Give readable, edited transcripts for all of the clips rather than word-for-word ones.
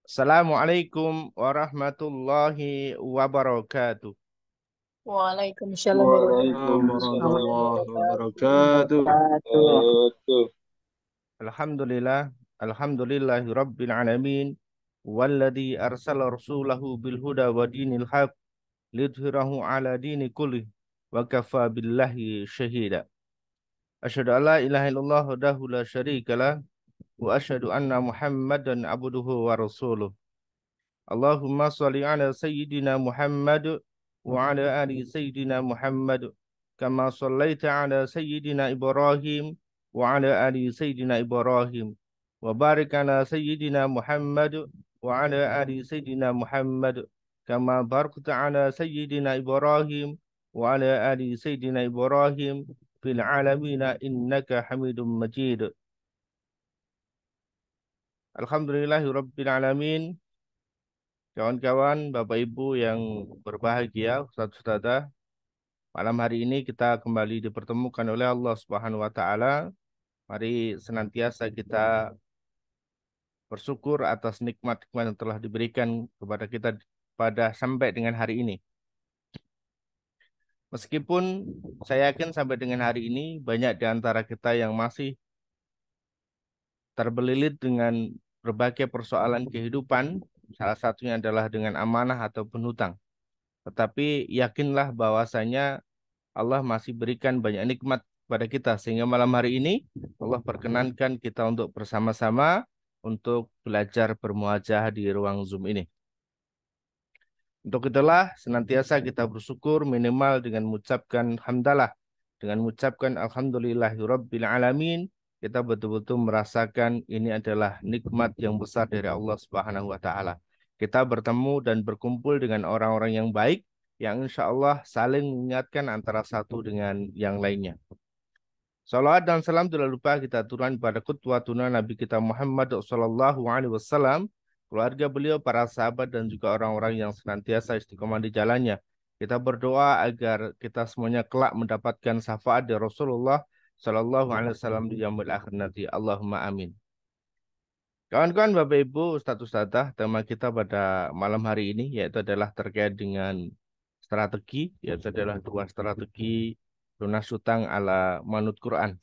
Assalamualaikum warahmatullahi wabarakatuh. Waalaikumsalam Waalaikumsalam warahmatullahi warahmatullahi wabarakatuh. wabarakatuh. Alhamdulillah, alhamdulillahi rabbil alamin. Walladhi arsala rasulahu bil huda wa dinil haq lidhirahu ala dini kulli wa kafa billahi syahida. Asyhadu an la ilaha illallah wahdahu la syarikalah wa asyhadu anna Muhammadan abduhu wa rasuluh. Allahumma salli ala Sayyidina Muhammad wa ala ali Sayyidina Muhammad kama sallaita ala Sayyidina Ibrahim wa ala ali Sayyidina Ibrahim wa barik ala Sayyidina Muhammad wa ala ali Sayyidina Muhammad kama barakta ala Sayyidina Ibrahim wa ala ali Sayyidina Ibrahim fil alamina innaka Hamidum Majid. Alhamdulillahi Rabbil Alamin. Kawan-kawan, Bapak Ibu yang berbahagia, Ustadz-Ustadzah, malam hari ini kita kembali dipertemukan oleh Allah Subhanahu wa taala. Mari senantiasa kita bersyukur atas nikmat-nikmat yang telah diberikan kepada kita pada sampai dengan hari ini. Meskipun saya yakin sampai dengan hari ini banyak di antara kita yang masih terbelilit dengan berbagai persoalan kehidupan, salah satunya adalah dengan amanah ataupun hutang. Tetapi yakinlah bahwasanya Allah masih berikan banyak nikmat kepada kita sehingga malam hari ini Allah perkenankan kita untuk bersama-sama untuk belajar bermuajah di ruang Zoom ini. Untuk itulah senantiasa kita bersyukur minimal dengan mengucapkan hamdalah, dengan mengucapkan alhamdulillahirabbil alamin, kita betul-betul merasakan ini adalah nikmat yang besar dari Allah Subhanahu wa taala. Kita bertemu dan berkumpul dengan orang-orang yang baik yang insya Allah saling mengingatkan antara satu dengan yang lainnya. Salawat dan salam tidak lupa kita turun pada qudwatuna Nabi kita Muhammad sallallahu alaihi wasallam, keluarga beliau, para sahabat dan juga orang-orang yang senantiasa istiqomah di jalannya. Kita berdoa agar kita semuanya kelak mendapatkan syafaat dari Rasulullah sallallahu alaihi wasallam di yaumil akhir nanti. Allahumma amin. Kawan-kawan, Bapak Ibu, Ustadz Ustadzah, tema kita pada malam hari ini yaitu adalah terkait dengan strategi, yaitu adalah dua strategi lunas hutang ala manut Quran.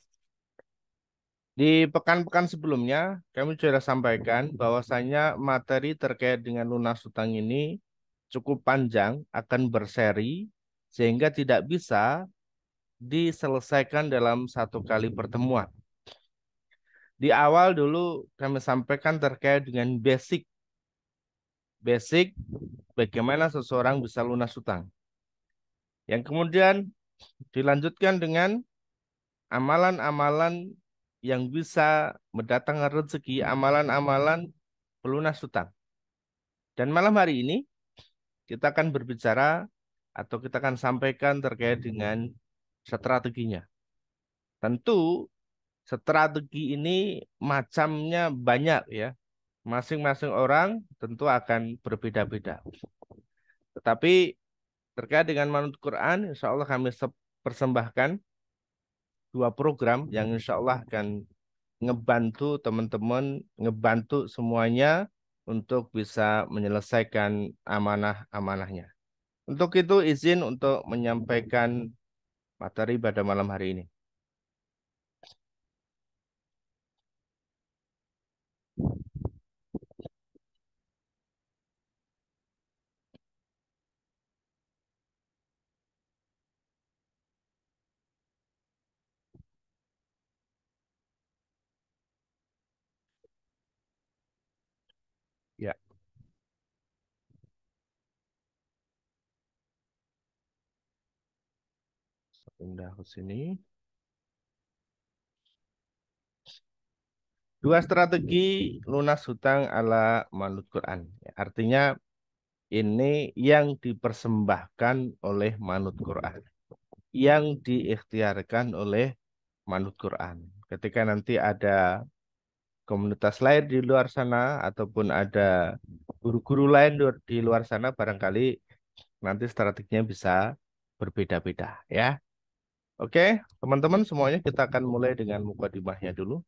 Di pekan-pekan sebelumnya, kami sudah sampaikan bahwasanya materi terkait dengan lunas hutang ini cukup panjang, akan berseri, sehingga tidak bisa diselesaikan dalam satu kali pertemuan. Di awal dulu kami sampaikan terkait dengan basic bagaimana seseorang bisa lunas hutang. Yang kemudian dilanjutkan dengan amalan-amalan yang bisa mendatangkan rezeki, amalan-amalan pelunas hutang. Dan malam hari ini kita akan berbicara atau kita akan sampaikan terkait dengan strateginya. Tentu strategi ini macamnya banyak ya. Masing-masing orang tentu akan berbeda-beda. Tetapi terkait dengan manut Quran, insya Allah kami persembahkan dua program yang insya Allah akan ngebantu teman-teman, ngebantu semuanya untuk bisa menyelesaikan amanah-amanahnya. Untuk itu izin untuk menyampaikan materi pada malam hari ini. Ya, pindah ke sini. Dua strategi lunas hutang ala manut Quran. Ya, artinya ini yang dipersembahkan oleh manut Quran, yang diikhtiarkan oleh manut Quran. Ketika nanti ada komunitas lain di luar sana ataupun ada guru-guru lain di luar sana, barangkali nanti strateginya bisa berbeda-beda ya. Oke, teman-teman semuanya, kita akan mulai dengan mukadimahnya dulu.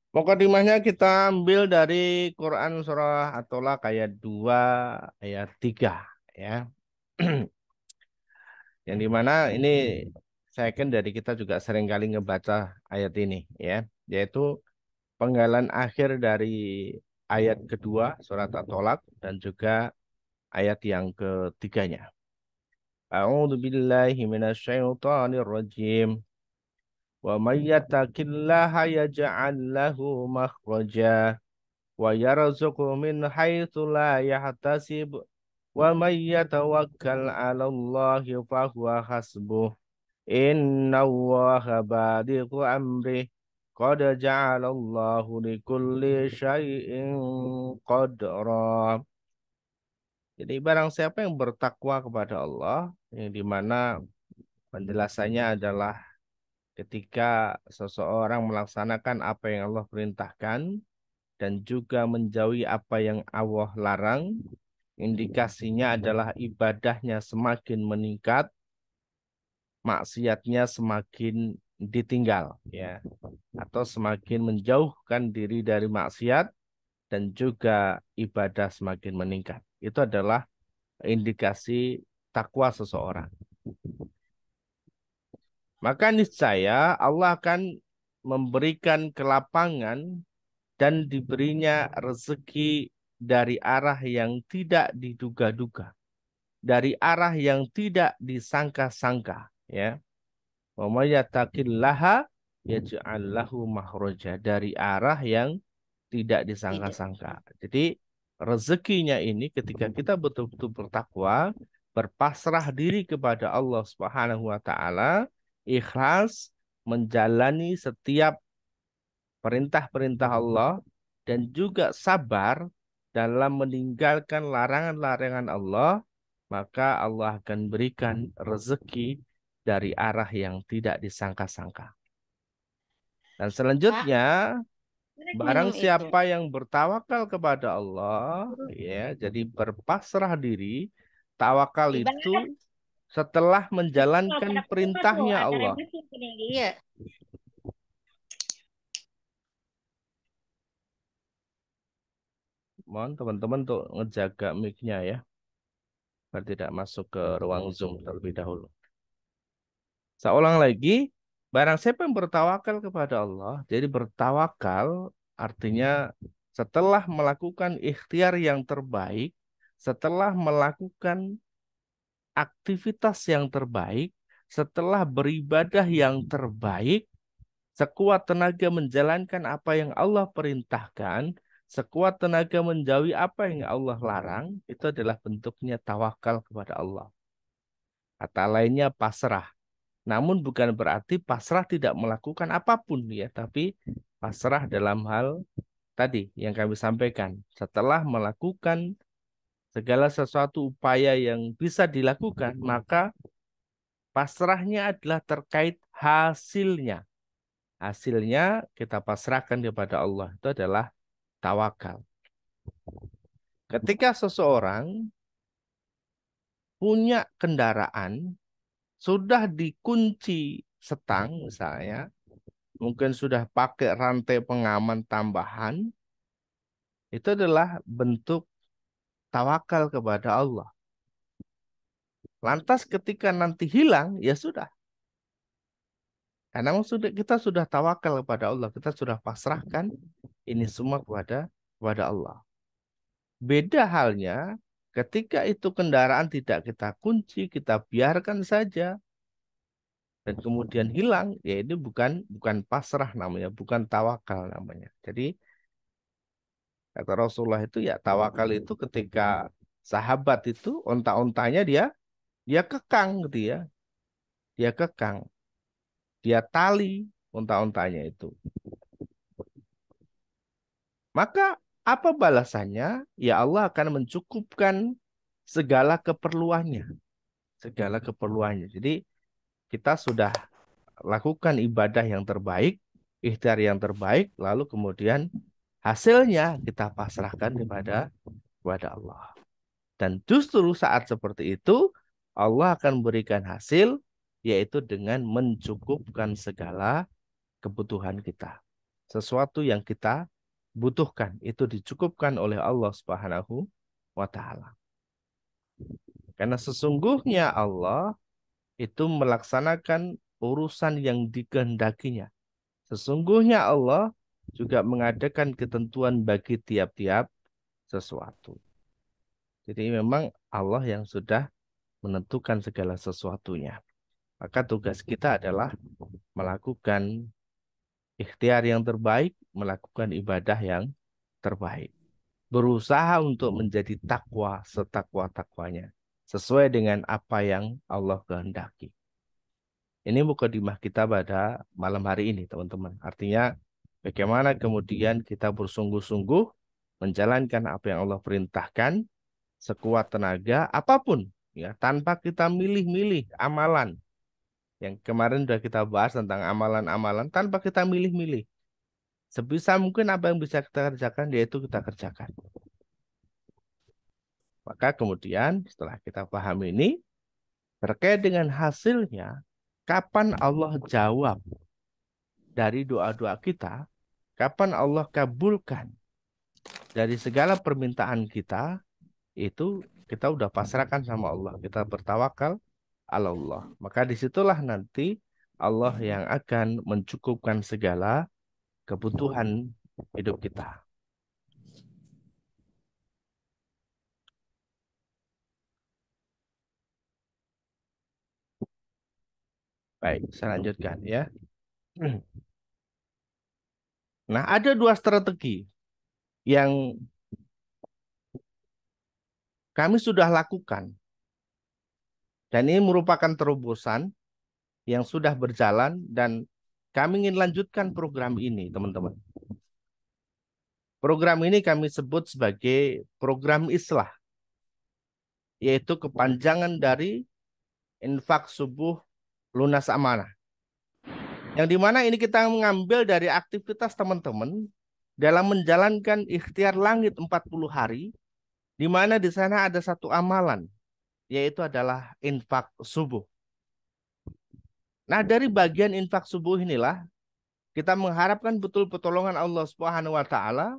Mukadimahnya kita ambil dari Quran surah At-Tolak ayat 2, ayat 3 ya. Yang dimana ini saya yakin dari kita juga sering kali ngebaca ayat ini ya, yaitu penggalan akhir dari ayat kedua surat At-Tolak dan juga ayat yang ketiganya. A'udzu billahi minasyaitonir rajim. Wa may yattaqillaha yaj'al lahu makhraja wa yarzuqhu min haitsu la yahtasib wa may yatawakkal 'ala Allahi fa huwa hasbuh. Inna Allaha balighu amrih. Qad ja'alallahu likulli syai'in qadra. Jadi barang siapa yang bertakwa kepada Allah, yang dimana penjelasannya adalah ketika seseorang melaksanakan apa yang Allah perintahkan dan juga menjauhi apa yang Allah larang, indikasinya adalah ibadahnya semakin meningkat, maksiatnya semakin ditinggal, ya, atau semakin menjauhkan diri dari maksiat dan juga ibadah semakin meningkat. Itu adalah indikasi takwa seseorang. Maka niscaya Allah akan memberikan kelapangan dan diberinya rezeki dari arah yang tidak diduga-duga, dari arah yang tidak disangka-sangka, ya. Wa may yattaqillaha yaj'al lahu makhraja, dari arah yang tidak disangka-sangka. Jadi rezekinya ini ketika kita betul-betul bertakwa, berpasrah diri kepada Allah Subhanahu wa taala, ikhlas menjalani setiap perintah-perintah Allah dan juga sabar dalam meninggalkan larangan-larangan Allah, maka Allah akan berikan rezeki dari arah yang tidak disangka-sangka. Dan selanjutnya, barang siapa yang bertawakal kepada Allah, ya, jadi berpasrah diri, tawakal itu setelah menjalankan perintahnya Allah. Mohon teman-teman untuk ngejaga mic-nya ya, biar tidak masuk ke ruang Zoom terlebih dahulu. Saya ulang lagi, barang siapa yang bertawakal kepada Allah, jadi bertawakal artinya setelah melakukan ikhtiar yang terbaik, setelah melakukan aktivitas yang terbaik, setelah beribadah yang terbaik, sekuat tenaga menjalankan apa yang Allah perintahkan, sekuat tenaga menjauhi apa yang Allah larang, itu adalah bentuknya tawakal kepada Allah. Kata lainnya pasrah. Namun bukan berarti pasrah tidak melakukan apapun ya, tapi pasrah dalam hal tadi yang kami sampaikan. Setelah melakukan segala sesuatu upaya yang bisa dilakukan, maka pasrahnya adalah terkait hasilnya. Hasilnya kita pasrahkan kepada Allah. Itu adalah tawakal. Ketika seseorang punya kendaraan, sudah dikunci setang misalnya, mungkin sudah pakai rantai pengaman tambahan, itu adalah bentuk tawakal kepada Allah. Lantas ketika nanti hilang, ya sudah. Karena kita sudah tawakal kepada Allah, kita sudah pasrahkan ini semua kepada Allah. Beda halnya ketika itu kendaraan tidak kita kunci, kita biarkan saja dan kemudian hilang, ya ini bukan pasrah namanya, bukan tawakal namanya. Jadi kata Rasulullah itu ya tawakal itu ketika sahabat itu onta-ontanya dia kekang gitu ya. Dia kekang. Dia tali onta-ontanya itu. Maka apa balasannya? Ya Allah akan mencukupkan segala keperluannya. Segala keperluannya. Jadi kita sudah lakukan ibadah yang terbaik, ikhtiar yang terbaik, lalu kemudian hasilnya kita pasrahkan kepada Allah. Dan justru saat seperti itu, Allah akan berikan hasil, yaitu dengan mencukupkan segala kebutuhan kita. sesuatu yang kita butuhkan. Itu dicukupkan oleh Allah Subhanahu wa Ta'ala. Karena sesungguhnya Allah itu melaksanakan urusan yang dikehendakinya. Sesungguhnya Allah juga mengadakan ketentuan bagi tiap-tiap sesuatu. Jadi memang Allah yang sudah menentukan segala sesuatunya. Maka tugas kita adalah melakukan ikhtiar yang terbaik, melakukan ibadah yang terbaik. Berusaha untuk menjadi takwa setakwa-takwanya. Sesuai dengan apa yang Allah kehendaki. Ini mukadimah kita pada malam hari ini, teman-teman. Artinya, bagaimana kemudian kita bersungguh-sungguh menjalankan apa yang Allah perintahkan, sekuat tenaga, apapun, ya, tanpa kita milih-milih amalan. Yang kemarin sudah kita bahas tentang amalan-amalan, tanpa kita milih-milih. Sebisa mungkin apa yang bisa kita kerjakan, yaitu kita kerjakan. Maka kemudian setelah kita paham ini, terkait dengan hasilnya, kapan Allah jawab dari doa-doa kita, kapan Allah kabulkan dari segala permintaan kita, itu kita udah pasrahkan sama Allah. Kita bertawakal ala Allah. Maka disitulah nanti Allah yang akan mencukupkan segala kebutuhan hidup kita. Baik, saya lanjutkan ya. Nah, ada dua strategi yang kami sudah lakukan. Dan ini merupakan terobosan yang sudah berjalan dan kami ingin lanjutkan program ini, teman-teman. Program ini kami sebut sebagai program islah, yaitu kepanjangan dari infak subuh lunas amanah. Yang dimana ini kita mengambil dari aktivitas teman-teman dalam menjalankan ikhtiar langit 40 hari, di mana di sana ada satu amalan, yaitu adalah infak subuh. Nah, dari bagian infak subuh inilah kita mengharapkan betul pertolongan Allah Subhanahu wa Ta'ala,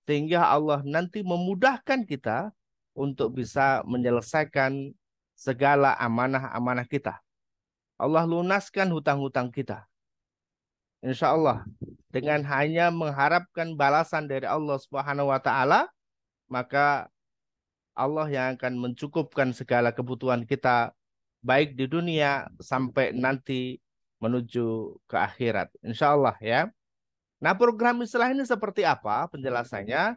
sehingga Allah nanti memudahkan kita untuk bisa menyelesaikan segala amanah-amanah kita. Allah lunaskan hutang-hutang kita. Insya Allah, dengan hanya mengharapkan balasan dari Allah Subhanahu wa Ta'ala, maka Allah yang akan mencukupkan segala kebutuhan kita, baik di dunia sampai nanti menuju ke akhirat. Insya Allah ya. Nah, program islah ini seperti apa penjelasannya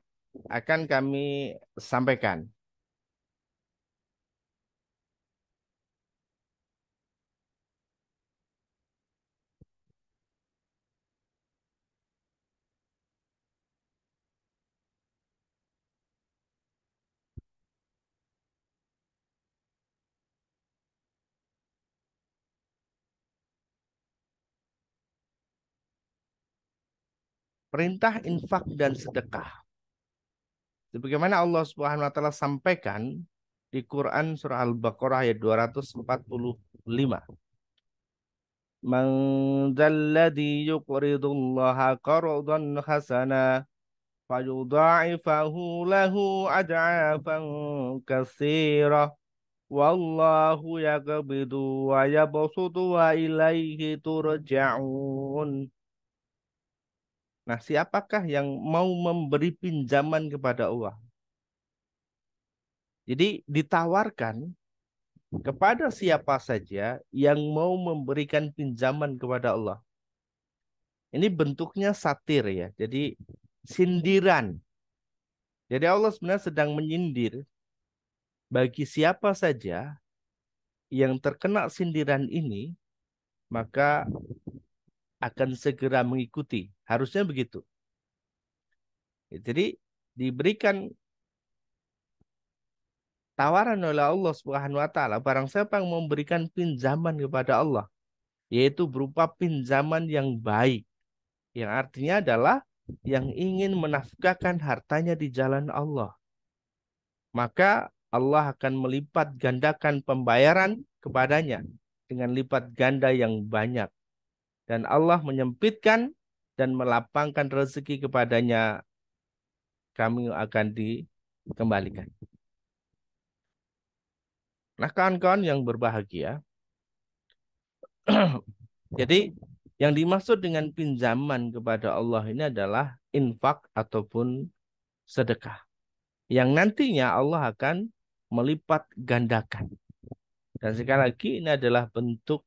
akan kami sampaikan. Perintah infak dan sedekah. Sebagaimana Allah Subhanahu wa Ta'ala sampaikan di Quran surah Al-Baqarah ayat 245. Man dzalladzi yuqridullaha qardan hasana fayudha'ifahu lahu ad'afan katsira wallahu yaqbidu wa yabsutu wa ilaihi turja'un. Nah, siapakah yang mau memberi pinjaman kepada Allah? Jadi ditawarkan kepada siapa saja yang mau memberikan pinjaman kepada Allah. Ini bentuknya satir ya, jadi sindiran. Jadi Allah sebenarnya sedang menyindir bagi siapa saja yang terkena sindiran ini, maka akan segera mengikuti. Harusnya begitu. Jadi diberikan tawaran oleh Allah Subhanahu wa Ta'ala, barang siapa yang memberikan pinjaman kepada Allah, yaitu berupa pinjaman yang baik, yang artinya adalah yang ingin menafkahkan hartanya di jalan Allah, maka Allah akan melipat gandakan pembayaran kepadanya dengan lipat ganda yang banyak. Dan Allah menyempitkan dan melapangkan rezeki kepadanya, kami akan dikembalikan. Nah, kawan-kawan yang berbahagia, jadi yang dimaksud dengan pinjaman kepada Allah ini adalah infak ataupun sedekah. Yang nantinya Allah akan melipat gandakan. Dan sekali lagi ini adalah bentuk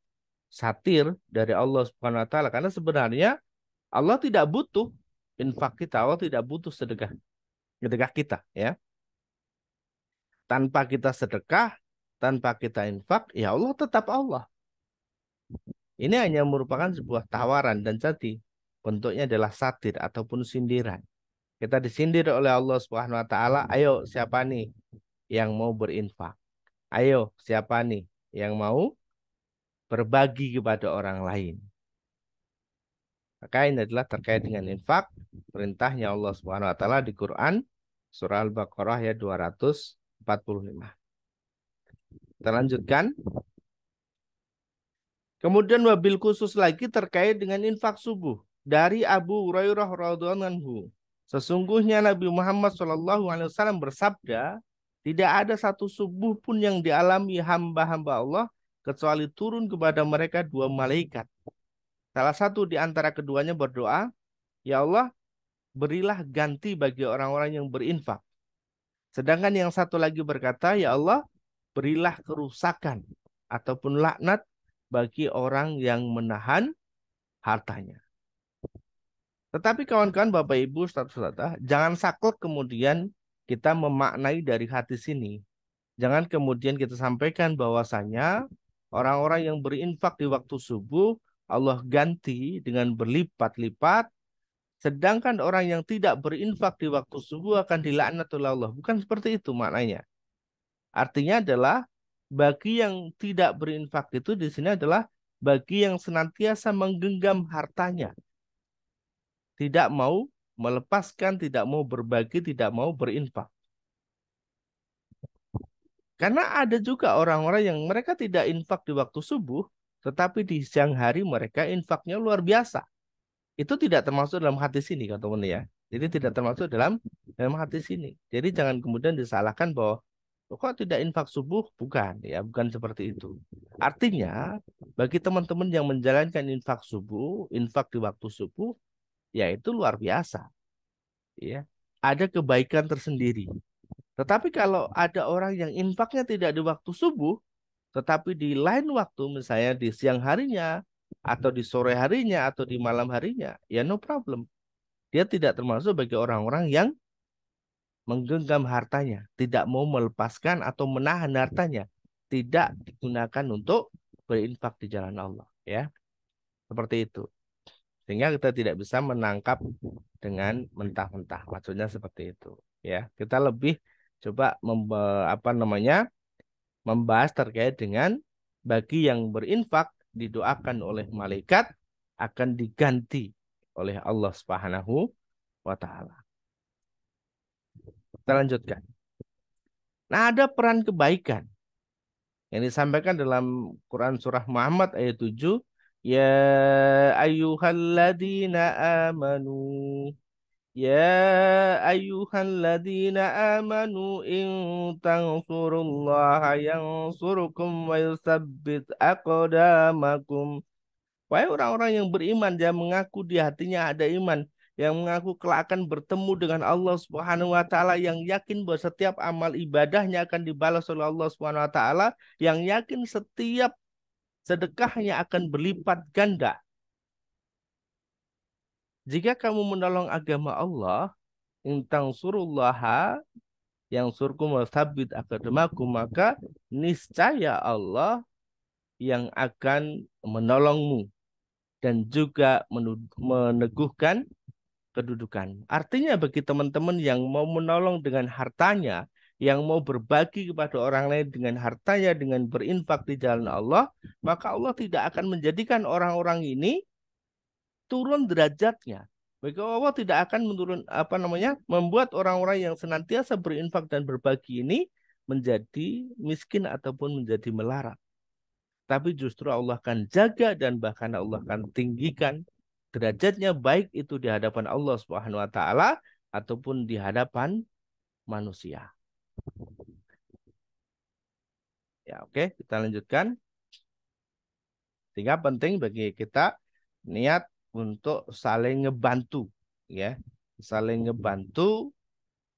satir dari Allah Subhanahu wa taala, karena sebenarnya Allah tidak butuh infak kita, Allah tidak butuh sedekah kita, ya. Tanpa kita sedekah, tanpa kita infak, ya Allah tetap Allah. Ini hanya merupakan sebuah tawaran dan jadi bentuknya adalah satir ataupun sindiran. Kita disindir oleh Allah Subhanahu wa taala, ayo siapa nih yang mau berinfak? Ayo siapa nih yang mau berbagi kepada orang lain? Maka ini adalah terkait dengan infak, perintahnya Allah Subhanahu wa taala di Quran surah Al-Baqarah ayat 245. Kita lanjutkan. Kemudian wabil khusus lagi terkait dengan infak subuh dari Abu Hurairah radhiyallahu anhu. Sesungguhnya Nabi Muhammad SAW bersabda, tidak ada satu subuh pun yang dialami hamba-hamba Allah kecuali turun kepada mereka dua malaikat. Salah satu di antara keduanya berdoa, ya Allah, berilah ganti bagi orang-orang yang berinfak. Sedangkan yang satu lagi berkata, ya Allah, berilah kerusakan ataupun laknat bagi orang yang menahan hartanya. Tetapi kawan-kawan, Bapak Ibu, saudara-saudara, jangan saklek kemudian kita memaknai dari hadis ini. Jangan kemudian kita sampaikan bahwasanya orang-orang yang berinfak di waktu subuh Allah ganti dengan berlipat-lipat, sedangkan orang yang tidak berinfak di waktu subuh akan dilaknat oleh Allah. Bukan seperti itu maknanya. Artinya adalah bagi yang tidak berinfak itu di sini adalah bagi yang senantiasa menggenggam hartanya, tidak mau melepaskan, tidak mau berbagi, tidak mau berinfak. Karena ada juga orang-orang yang mereka tidak infak di waktu subuh, tetapi di siang hari mereka infaknya luar biasa. Itu tidak termasuk dalam hadis ini, teman-teman ya. Jadi tidak termasuk dalam hadis ini. Jadi jangan kemudian disalahkan bahwa kok tidak infak subuh? Bukan, ya, bukan seperti itu. Artinya, bagi teman-teman yang menjalankan infak subuh, infak di waktu subuh, ya itu luar biasa. Ya, ada kebaikan tersendiri. Tetapi kalau ada orang yang infaknya tidak di waktu subuh, tetapi di lain waktu, misalnya di siang harinya, atau di sore harinya, atau di malam harinya, ya no problem. Dia tidak termasuk bagi orang-orang yang menggenggam hartanya, tidak mau melepaskan atau menahan hartanya, tidak digunakan untuk berinfak di jalan Allah, ya. Seperti itu. Sehingga kita tidak bisa menangkap dengan mentah-mentah. Maksudnya seperti itu, ya. Kita lebih coba membahas terkait dengan bagi yang berinfak didoakan oleh malaikat akan diganti oleh Allah Subhanahu wa taala. Kita lanjutkan. Nah, ada peran kebaikan yang disampaikan dalam Quran surah Muhammad ayat 7. Ya ayyuhalladzina amanu. Ya ayyuhalladzina amanu in tansurullaha yansurukum wa yusabbit aqdamakum. Wahai orang-orang yang beriman, dia mengaku di hatinya ada iman, yang mengaku kelak akan bertemu dengan Allah Subhanahu wa taala, yang yakin bahwa setiap amal ibadahnya akan dibalas oleh Allah Subhanahu wa taala, yang yakin setiap sedekahnya akan berlipat ganda. Jika kamu menolong agama Allah, intang surullaha yang surkum wasabit akademakum, maka niscaya Allah yang akan menolongmu dan juga meneguhkan kedudukan. Artinya bagi teman-teman yang mau menolong dengan hartanya, yang mau berbagi kepada orang lain dengan hartanya, dengan berinfak di jalan Allah, maka Allah tidak akan menjadikan orang-orang ini turun derajatnya. Bagi Allah tidak akan membuat orang-orang yang senantiasa berinfak dan berbagi ini menjadi miskin ataupun menjadi melarat. Tapi justru Allah akan jaga dan bahkan Allah akan tinggikan derajatnya baik itu di hadapan Allah Subhanahu wa taala ataupun di hadapan manusia. Ya, oke, kita lanjutkan. Sehingga penting bagi kita niat untuk saling ngebantu, ya, saling ngebantu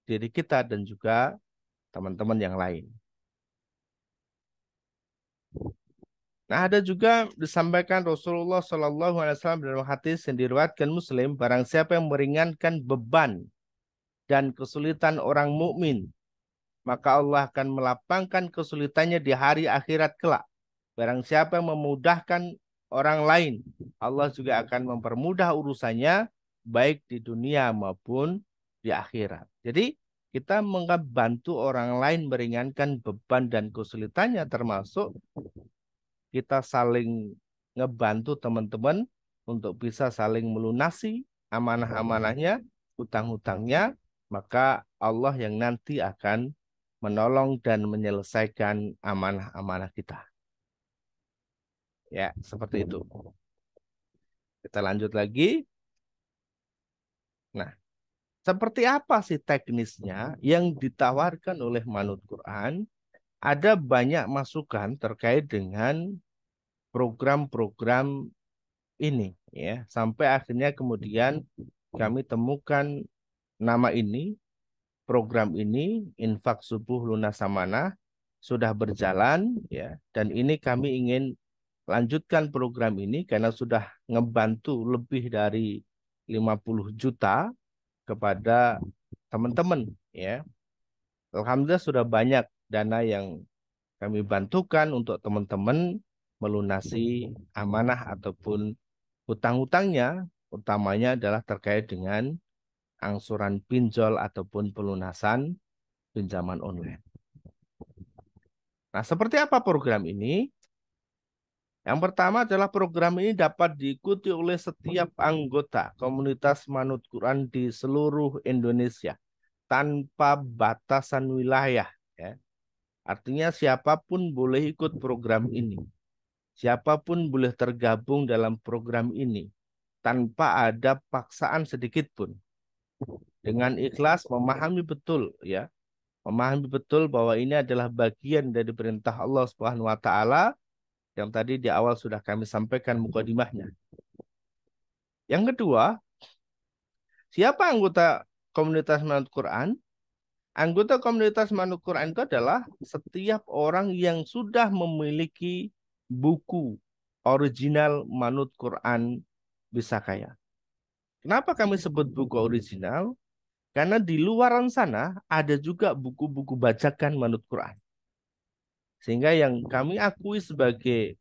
diri kita dan juga teman-teman yang lain. Nah, ada juga disampaikan Rasulullah SAW dalam hadis yang diriwayatkan Muslim, barang siapa yang meringankan beban dan kesulitan orang mukmin, maka Allah akan melapangkan kesulitannya di hari akhirat kelak. Barang siapa yang memudahkan orang lain, Allah juga akan mempermudah urusannya baik di dunia maupun di akhirat. Jadi kita membantu orang lain meringankan beban dan kesulitannya, termasuk kita saling ngebantu teman-teman untuk bisa saling melunasi amanah-amanahnya, hutang-hutangnya, maka Allah yang nanti akan menolong dan menyelesaikan amanah-amanah kita. Ya, seperti itu. Kita lanjut lagi. Nah, seperti apa sih teknisnya yang ditawarkan oleh Manut Quran? Ada banyak masukan terkait dengan program-program ini, ya. Sampai akhirnya kemudian kami temukan nama ini, program ini, Infak Subuh Lunas Amanah, sudah berjalan, ya. Dan ini kami ingin lanjutkan program ini karena sudah ngebantu lebih dari 50 juta kepada teman-teman, ya. Alhamdulillah sudah banyak dana yang kami bantukan untuk teman-teman melunasi amanah ataupun hutang-hutangnya, utamanya adalah terkait dengan angsuran pinjol ataupun pelunasan pinjaman online. Nah, seperti apa program ini? Yang pertama adalah program ini dapat diikuti oleh setiap anggota komunitas Manut Quran di seluruh Indonesia tanpa batasan wilayah. Ya. Artinya siapapun boleh ikut program ini. Siapapun boleh tergabung dalam program ini tanpa ada paksaan sedikit pun. Dengan ikhlas memahami betul, ya, memahami betul bahwa ini adalah bagian dari perintah Allah Subhanahu wa taala yang tadi di awal sudah kami sampaikan mukadimahnya. Yang kedua, siapa anggota komunitas Manut Quran? Anggota komunitas Manut Quran itu adalah setiap orang yang sudah memiliki buku original Manut Quran Bisa Kaya. Kenapa kami sebut buku original? Karena di luaran sana ada juga buku-buku bajakan Manut Quran. Sehingga yang kami akui sebagai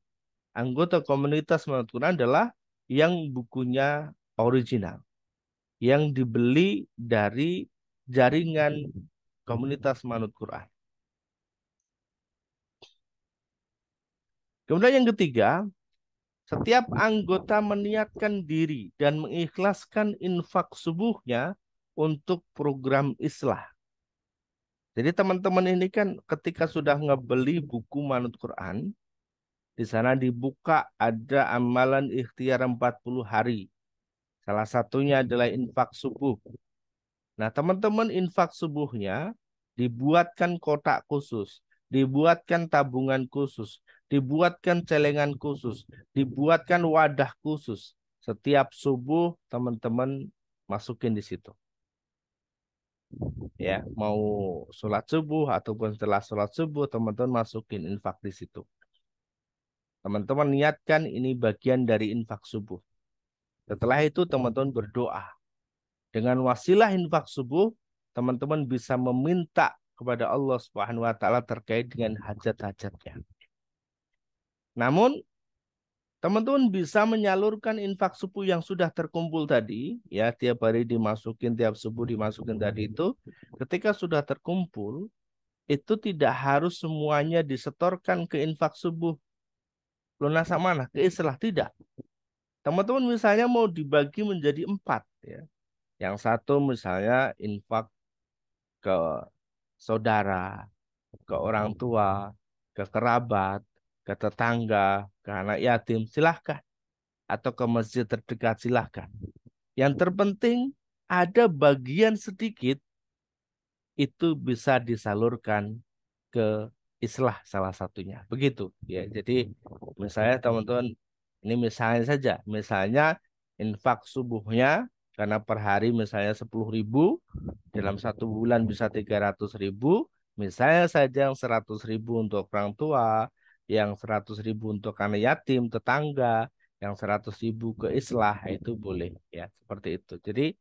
anggota komunitas Manut Quran adalah yang bukunya original, yang dibeli dari jaringan komunitas Manut Quran. Kemudian yang ketiga, setiap anggota meniatkan diri dan mengikhlaskan infak subuhnya untuk program islah. Jadi teman-teman ini kan ketika sudah ngebeli buku Manut Quran, di sana dibuka ada amalan ikhtiar 40 hari. Salah satunya adalah infak subuh. Nah, teman-teman infak subuhnya dibuatkan kotak khusus, dibuatkan tabungan khusus, dibuatkan celengan khusus, dibuatkan wadah khusus. Setiap subuh teman-teman masukin di situ. Ya, mau sholat subuh ataupun setelah sholat subuh teman-teman masukin infak di situ. Teman-teman niatkan ini bagian dari infak subuh. Setelah itu teman-teman berdoa. Dengan wasilah infak subuh, teman-teman bisa meminta kepada Allah Subhanahu wa taala terkait dengan hajat-hajatnya. Namun, teman-teman bisa menyalurkan infak subuh yang sudah terkumpul tadi, ya, tiap hari dimasukin, tiap subuh dimasukin tadi itu, ketika sudah terkumpul, itu tidak harus semuanya disetorkan ke infak subuh lunas amanah, ke islah, tidak. Teman-teman misalnya mau dibagi menjadi 4, ya. Yang satu misalnya infak ke saudara, ke orang tua, ke kerabat, ke tetangga, ke anak yatim, silahkan. atau ke masjid terdekat silahkan. Yang terpenting ada bagian sedikit itu bisa disalurkan ke islah salah satunya. Begitu ya. Jadi misalnya teman-teman ini misalnya saja, misalnya infak subuhnya karena per hari misalnya 10.000, dalam satu bulan bisa 300.000, misalnya saja yang 100.000 untuk orang tua, yang 100.000 untuk anak yatim, tetangga, yang 100.000 ke islah itu boleh ya seperti itu. Jadi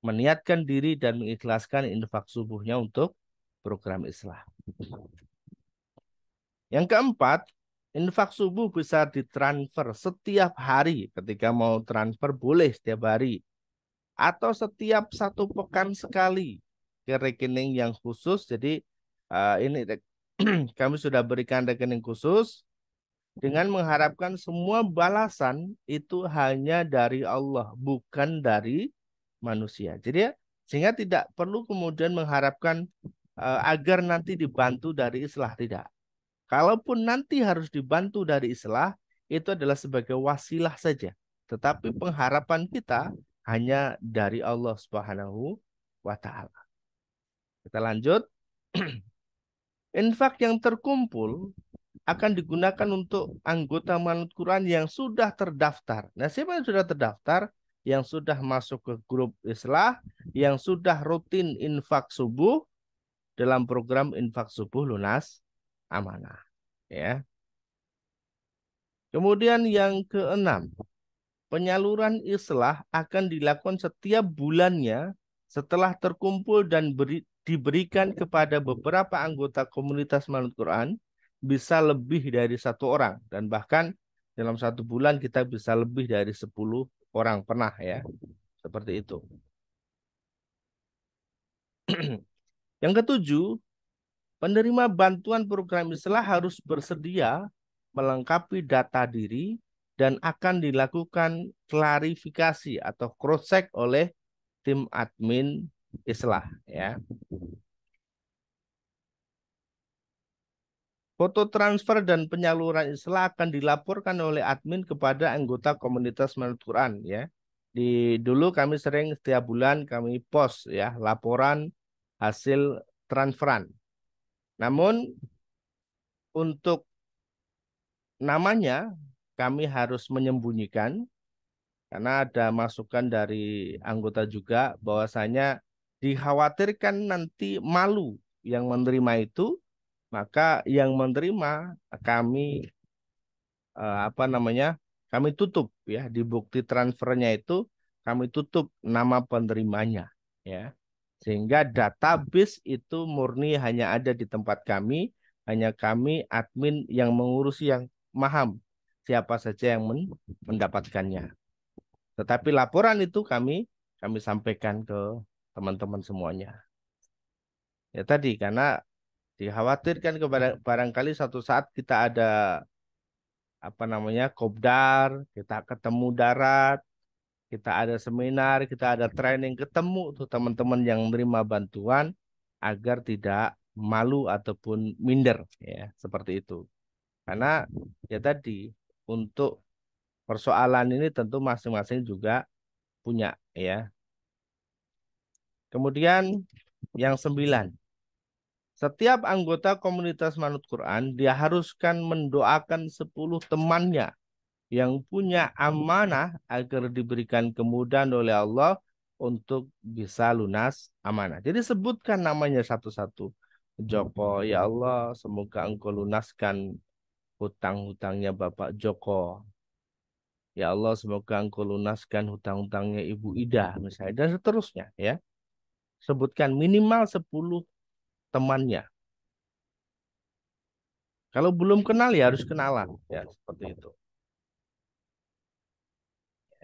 meniatkan diri dan mengikhlaskan infak subuhnya untuk program islah. Yang keempat, infak subuh bisa ditransfer setiap hari. Ketika mau transfer boleh setiap hari. Atau setiap 1 pekan sekali ke rekening yang khusus. Jadi ini kami sudah berikan rekening khusus dengan mengharapkan semua balasan itu hanya dari Allah, bukan dari manusia. Jadi ya, sehingga tidak perlu kemudian mengharapkan agar nanti dibantu dari islah, tidak. Kalaupun nanti harus dibantu dari islah, itu adalah sebagai wasilah saja. Tetapi pengharapan kita hanya dari Allah Subhanahu wa Ta'ala. Kita lanjut. Infak yang terkumpul akan digunakan untuk anggota Manut Quran yang sudah terdaftar. Nah, siapa yang sudah terdaftar? Yang sudah masuk ke grup islah, yang sudah rutin infak subuh dalam program infak subuh lunas amanah. Ya. Kemudian yang keenam, penyaluran islah akan dilakukan setiap bulannya setelah terkumpul dan diberikan kepada beberapa anggota komunitas Manut Quran, bisa lebih dari 1 orang. Dan bahkan dalam 1 bulan kita bisa lebih dari 10 orang pernah ya. Seperti itu. Yang ketujuh, penerima bantuan program islah harus bersedia melengkapi data diri dan akan dilakukan klarifikasi atau cross-check oleh tim admin islah ya. Foto transfer dan penyaluran islah akan dilaporkan oleh admin kepada anggota komunitas Manut Quran ya. Dulu kami sering setiap bulan kami post ya laporan hasil transferan. Namun untuk namanya kami harus menyembunyikan karena ada masukan dari anggota juga bahwasanya dikhawatirkan nanti malu yang menerima itu, maka yang menerima kami kami tutup ya di bukti transfernya itu kami tutup nama penerimanya ya. Sehingga database itu murni hanya ada di tempat kami, hanya kami admin yang mengurusi yang paham siapa saja yang mendapatkannya. Tetapi laporan itu kami sampaikan ke teman-teman semuanya. Ya tadi karena dikhawatirkan kepada barangkali suatu saat kita ada kopdar, kita ketemu darat, kita ada seminar, kita ada training, ketemu tuh teman-teman yang menerima bantuan agar tidak malu ataupun minder ya, seperti itu. Karena ya tadi untuk persoalan ini tentu masing-masing juga punya ya. Kemudian yang 9, setiap anggota komunitas Manut Quran diharuskan mendoakan 10 temannya yang punya amanah agar diberikan kemudahan oleh Allah untuk bisa lunas amanah. Jadi sebutkan namanya satu-satu. Joko, ya Allah, semoga engkau lunaskan hutang-hutangnya Bapak Joko. Ya Allah, semoga engkau lunaskan hutang-hutangnya Ibu Ida, misalnya, dan seterusnya. Ya, sebutkan minimal 10 temannya. Kalau belum kenal ya harus kenalan. Ya, seperti itu.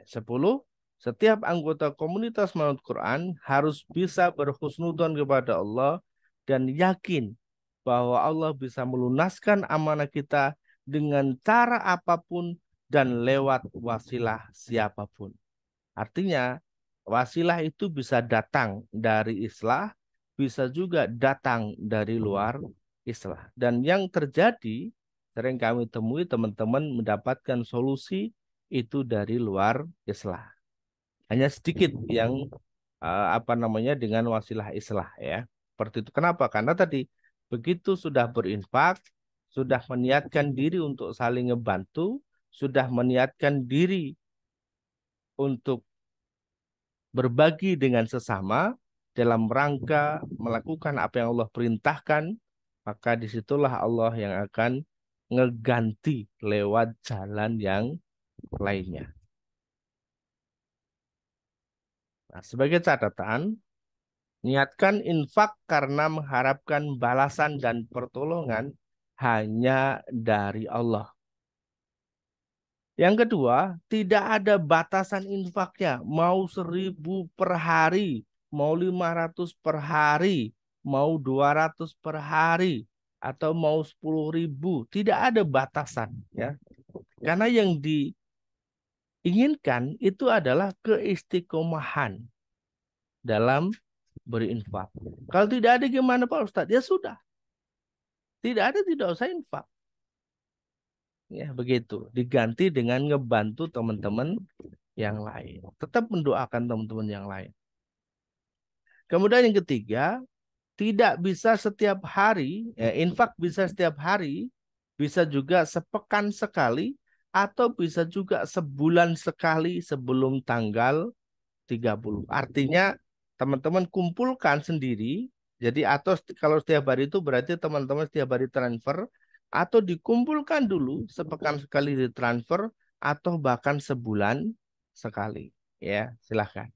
10, setiap anggota komunitas Manut Quran harus bisa berhusnudzon kepada Allah dan yakin bahwa Allah bisa melunaskan amanah kita dengan cara apapun dan lewat wasilah siapapun. Artinya, wasilah itu bisa datang dari islah, bisa juga datang dari luar islah. Dan yang terjadi, sering kami temui teman-teman mendapatkan solusi itu dari luar islah. Hanya sedikit yang dengan wasilah islah ya. Seperti itu. Kenapa? Karena tadi begitu sudah berinfak, sudah meniatkan diri untuk saling ngebantu, sudah meniatkan diri untuk berbagi dengan sesama dalam rangka melakukan apa yang Allah perintahkan, maka disitulah Allah yang akan ngeganti lewat jalan yang lainnya. Nah, sebagai catatan, niatkan infak karena mengharapkan balasan dan pertolongan hanya dari Allah. Yang kedua, tidak ada batasan infaknya. Mau 1.000 per hari, mau 500 per hari, mau 200 per hari, atau mau 10.000. Tidak ada batasan, ya. Karena yang diinginkan itu adalah keistiqomahan dalam berinfak. Kalau tidak ada gimana Pak Ustadz? Ya sudah. Tidak ada, tidak usah infak. Ya, begitu. Diganti dengan ngebantu teman-teman yang lain. Tetap mendoakan teman-teman yang lain. Kemudian yang ketiga, tidak bisa setiap hari, infak bisa setiap hari, bisa juga sepekan sekali, atau bisa juga sebulan sekali sebelum tanggal 30. Artinya teman-teman kumpulkan sendiri. Jadi atau kalau setiap hari itu berarti teman-teman setiap hari transfer atau dikumpulkan dulu sepekan sekali ditransfer atau bahkan sebulan sekali. Ya, silahkan.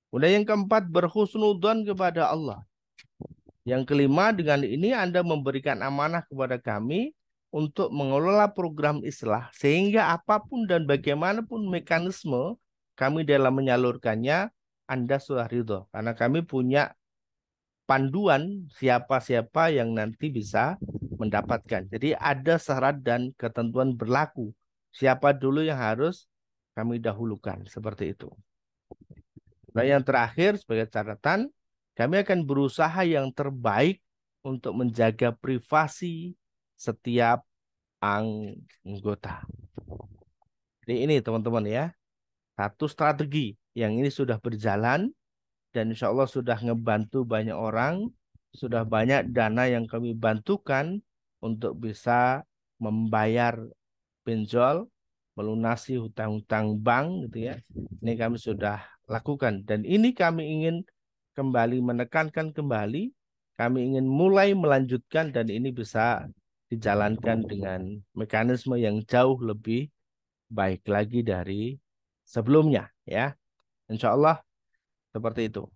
Kemudian yang keempat berhusnudzon kepada Allah. Yang kelima dengan ini Anda memberikan amanah kepada kami untuk mengelola program islah sehingga apapun dan bagaimanapun mekanisme kami dalam menyalurkannya Anda sudah ridho karena kami punya panduan siapa-siapa yang nanti bisa mendapatkan. Jadi ada syarat dan ketentuan berlaku. Siapa dulu yang harus kami dahulukan seperti itu. Nah, yang terakhir sebagai catatan, kami akan berusaha yang terbaik untuk menjaga privasi setiap anggota. Jadi ini teman-teman ya, satu strategi yang ini sudah berjalan dan insya Allah sudah ngebantu banyak orang, sudah banyak dana yang kami bantukan untuk bisa membayar pinjol, melunasi hutang-hutang bank gitu ya. Ini kami sudah lakukan dan ini kami ingin kembali menekankan kembali, kami ingin mulai melanjutkan dan ini bisa dijalankan dengan mekanisme yang jauh lebih baik lagi dari sebelumnya ya. Insya Allah seperti itu.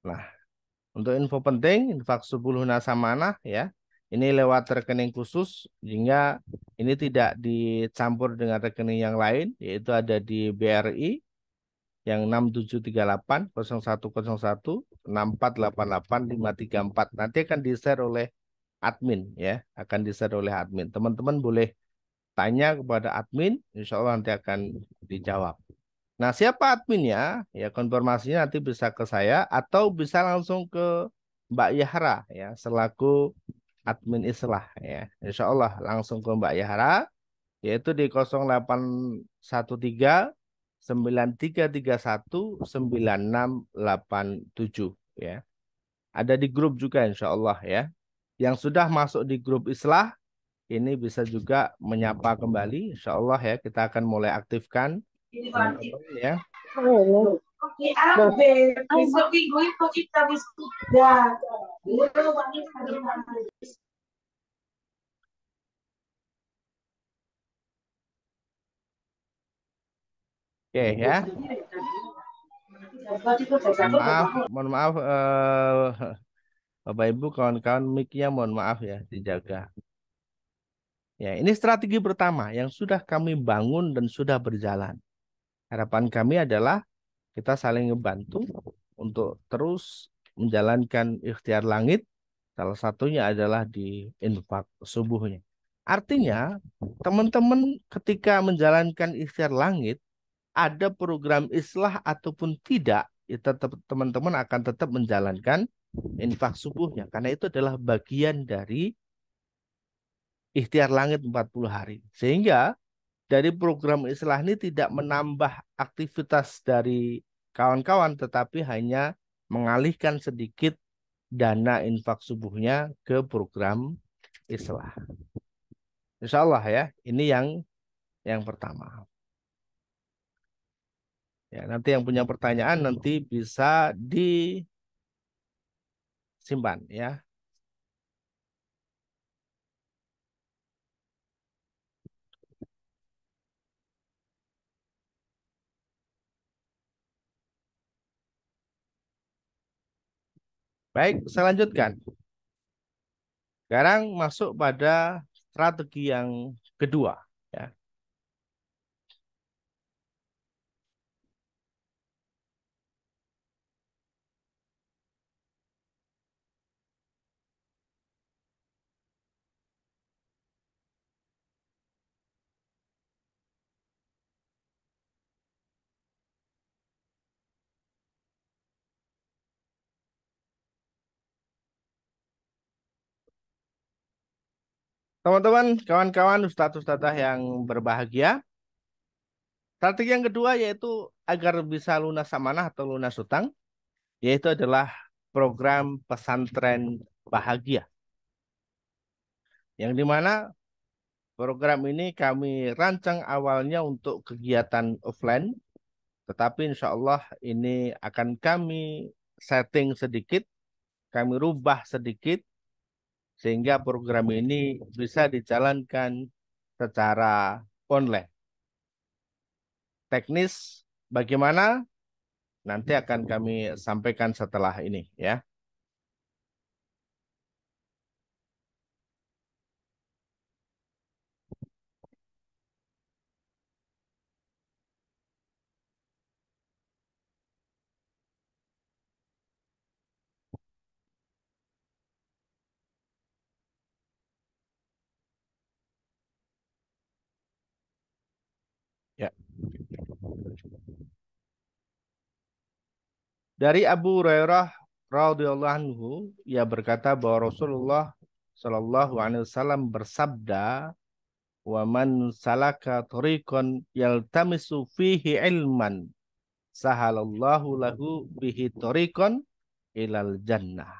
Nah, untuk info penting, infak subuh nasamanah ya. Ini lewat rekening khusus, sehingga ini tidak dicampur dengan rekening yang lain, yaitu ada di BRI yang 6738 0101 6488 Nanti akan di-share oleh admin ya, akan di-share oleh admin. Teman-teman boleh tanya kepada admin, insya Allah nanti akan dijawab. Nah, siapa adminnya? Ya, konfirmasinya nanti bisa ke saya atau bisa langsung ke Mbak Yahra ya, selaku admin islah ya. Insya Allah langsung ke Mbak Yahra, yaitu di 0813319687 ya. Ada di grup juga insya Allah ya. Yang sudah masuk di grup islah, ini bisa juga menyapa kembali. Insya Allah ya, kita akan mulai aktifkan teman-teman ya. Oke ya. Mohon maaf Bapak Ibu kawan-kawan mic-nya mohon maaf ya dijaga. Ya, ini strategi pertama yang sudah kami bangun dan sudah berjalan. Harapan kami adalah kita saling ngebantu untuk terus menjalankan ikhtiar langit. Salah satunya adalah di infak subuhnya. Artinya, teman-teman ketika menjalankan ikhtiar langit, ada program islah ataupun tidak, ya tetap teman-teman akan tetap menjalankan infak subuhnya. Karena itu adalah bagian dari ikhtiar langit 40 hari. Sehingga dari program Islah ini tidak menambah aktivitas dari kawan-kawan, tetapi hanya mengalihkan sedikit dana infak subuhnya ke program Islah. Insya Allah ya, ini yang pertama. Ya, nanti yang punya pertanyaan nanti bisa disimpan ya. Baik, saya lanjutkan. Sekarang masuk pada strategi yang kedua ya. Teman-teman, kawan-kawan, ustadz-ustadzah yang berbahagia, strategi yang kedua yaitu agar bisa lunas amanah atau lunas hutang, yaitu adalah program pesantren bahagia. Yang dimana program ini kami rancang awalnya untuk kegiatan offline, tetapi insya Allah ini akan kami setting sedikit, kami rubah sedikit, sehingga program ini bisa dijalankan secara online. Teknis bagaimana? Nanti akan kami sampaikan setelah ini ya. Ya. Dari Abu Hurairah radhiyallahu anhu, ia berkata bahwa Rasulullah Shallallahu alaihi wasallam bersabda, "Wa man salaka thariqan yaltamisu fihi ilman, sahalallahu lahu bihi thariqan ilal jannah."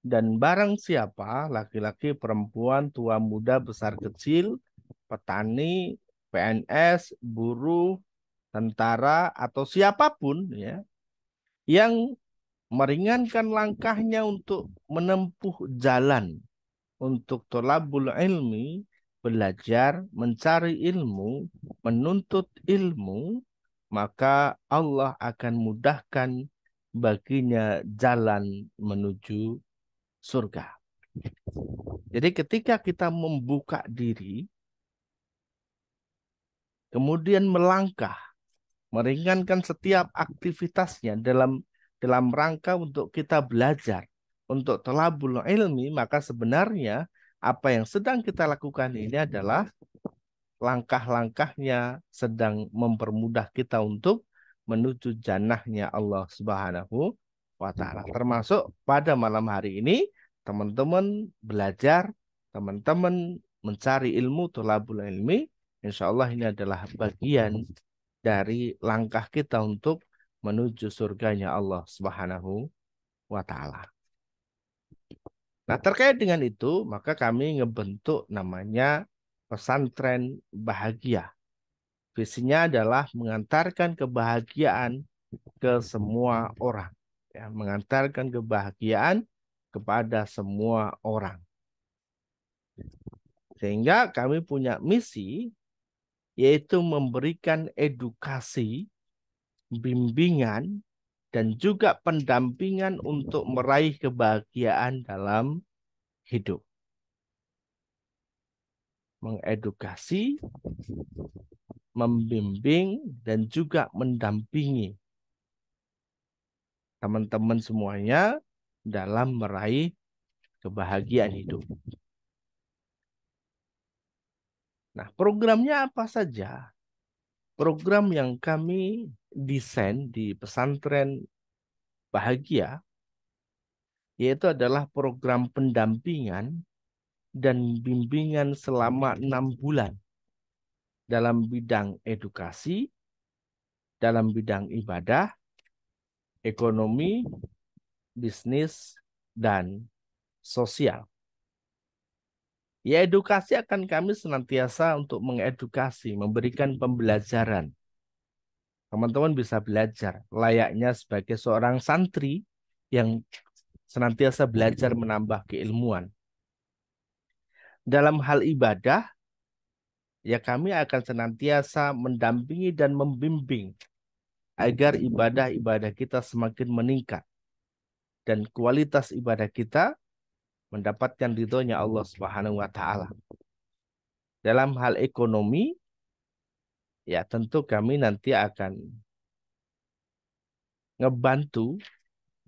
Dan barang siapa, laki-laki, perempuan, tua, muda, besar, kecil, petani, PNS, buruh, tentara, atau siapapun ya, yang meringankan langkahnya untuk menempuh jalan untuk tolabul ilmi, belajar, mencari ilmu, menuntut ilmu, maka Allah akan mudahkan baginya jalan menuju surga. Jadi ketika kita membuka diri, kemudian melangkah, meringankan setiap aktivitasnya dalam rangka untuk kita belajar, untuk tolabul ilmi, maka sebenarnya apa yang sedang kita lakukan ini adalah langkah-langkahnya sedang mempermudah kita untuk menuju jannahnya Allah Subhanahu wa Ta'ala. Termasuk pada malam hari ini, teman-teman belajar, teman-teman mencari ilmu, tolabul ilmi, insya Allah ini adalah bagian dari langkah kita untuk menuju surganya Allah Subhanahu wa Ta'ala. Nah, terkait dengan itu, maka kami ngebentuk namanya pesantren bahagia. Visinya adalah mengantarkan kebahagiaan ke semua orang. Ya, mengantarkan kebahagiaan kepada semua orang. Sehingga kami punya misi, yaitu memberikan edukasi, bimbingan, dan juga pendampingan untuk meraih kebahagiaan dalam hidup. Mengedukasi, membimbing, dan juga mendampingi teman-teman semuanya dalam meraih kebahagiaan hidup. Nah, programnya apa saja? Program yang kami desain di pesantren bahagia, yaitu adalah program pendampingan dan bimbingan selama 6 bulan dalam bidang edukasi, dalam bidang ibadah, ekonomi, bisnis, dan sosial. Ya, edukasi akan kami senantiasa untuk mengedukasi, memberikan pembelajaran. Teman-teman bisa belajar layaknya sebagai seorang santri yang senantiasa belajar menambah keilmuan. Dalam hal ibadah, ya kami akan senantiasa mendampingi dan membimbing agar ibadah-ibadah kita semakin meningkat dan kualitas ibadah kita mendapatkan ridhonya Allah Subhanahu wa taala. Dalam hal ekonomi, ya tentu kami nanti akan ngebantu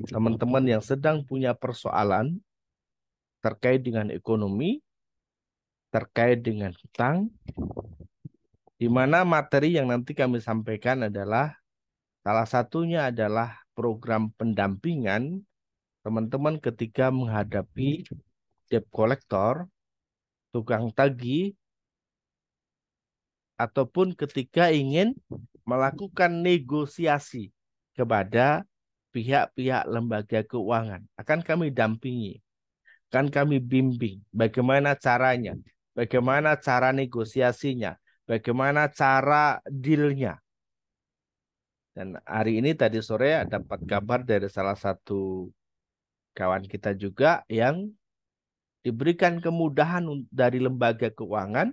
teman-teman yang sedang punya persoalan terkait dengan ekonomi, terkait dengan hutang, di mana materi yang nanti kami sampaikan adalah salah satunya adalah program pendampingan teman-teman ketika menghadapi debt collector, tukang tagih, ataupun ketika ingin melakukan negosiasi kepada pihak-pihak lembaga keuangan. Akan kami dampingi, akan kami bimbing bagaimana caranya, bagaimana cara negosiasinya, bagaimana cara dealnya. Dan hari ini tadi sore dapat kabar dari salah satu kawan kita juga yang diberikan kemudahan dari lembaga keuangan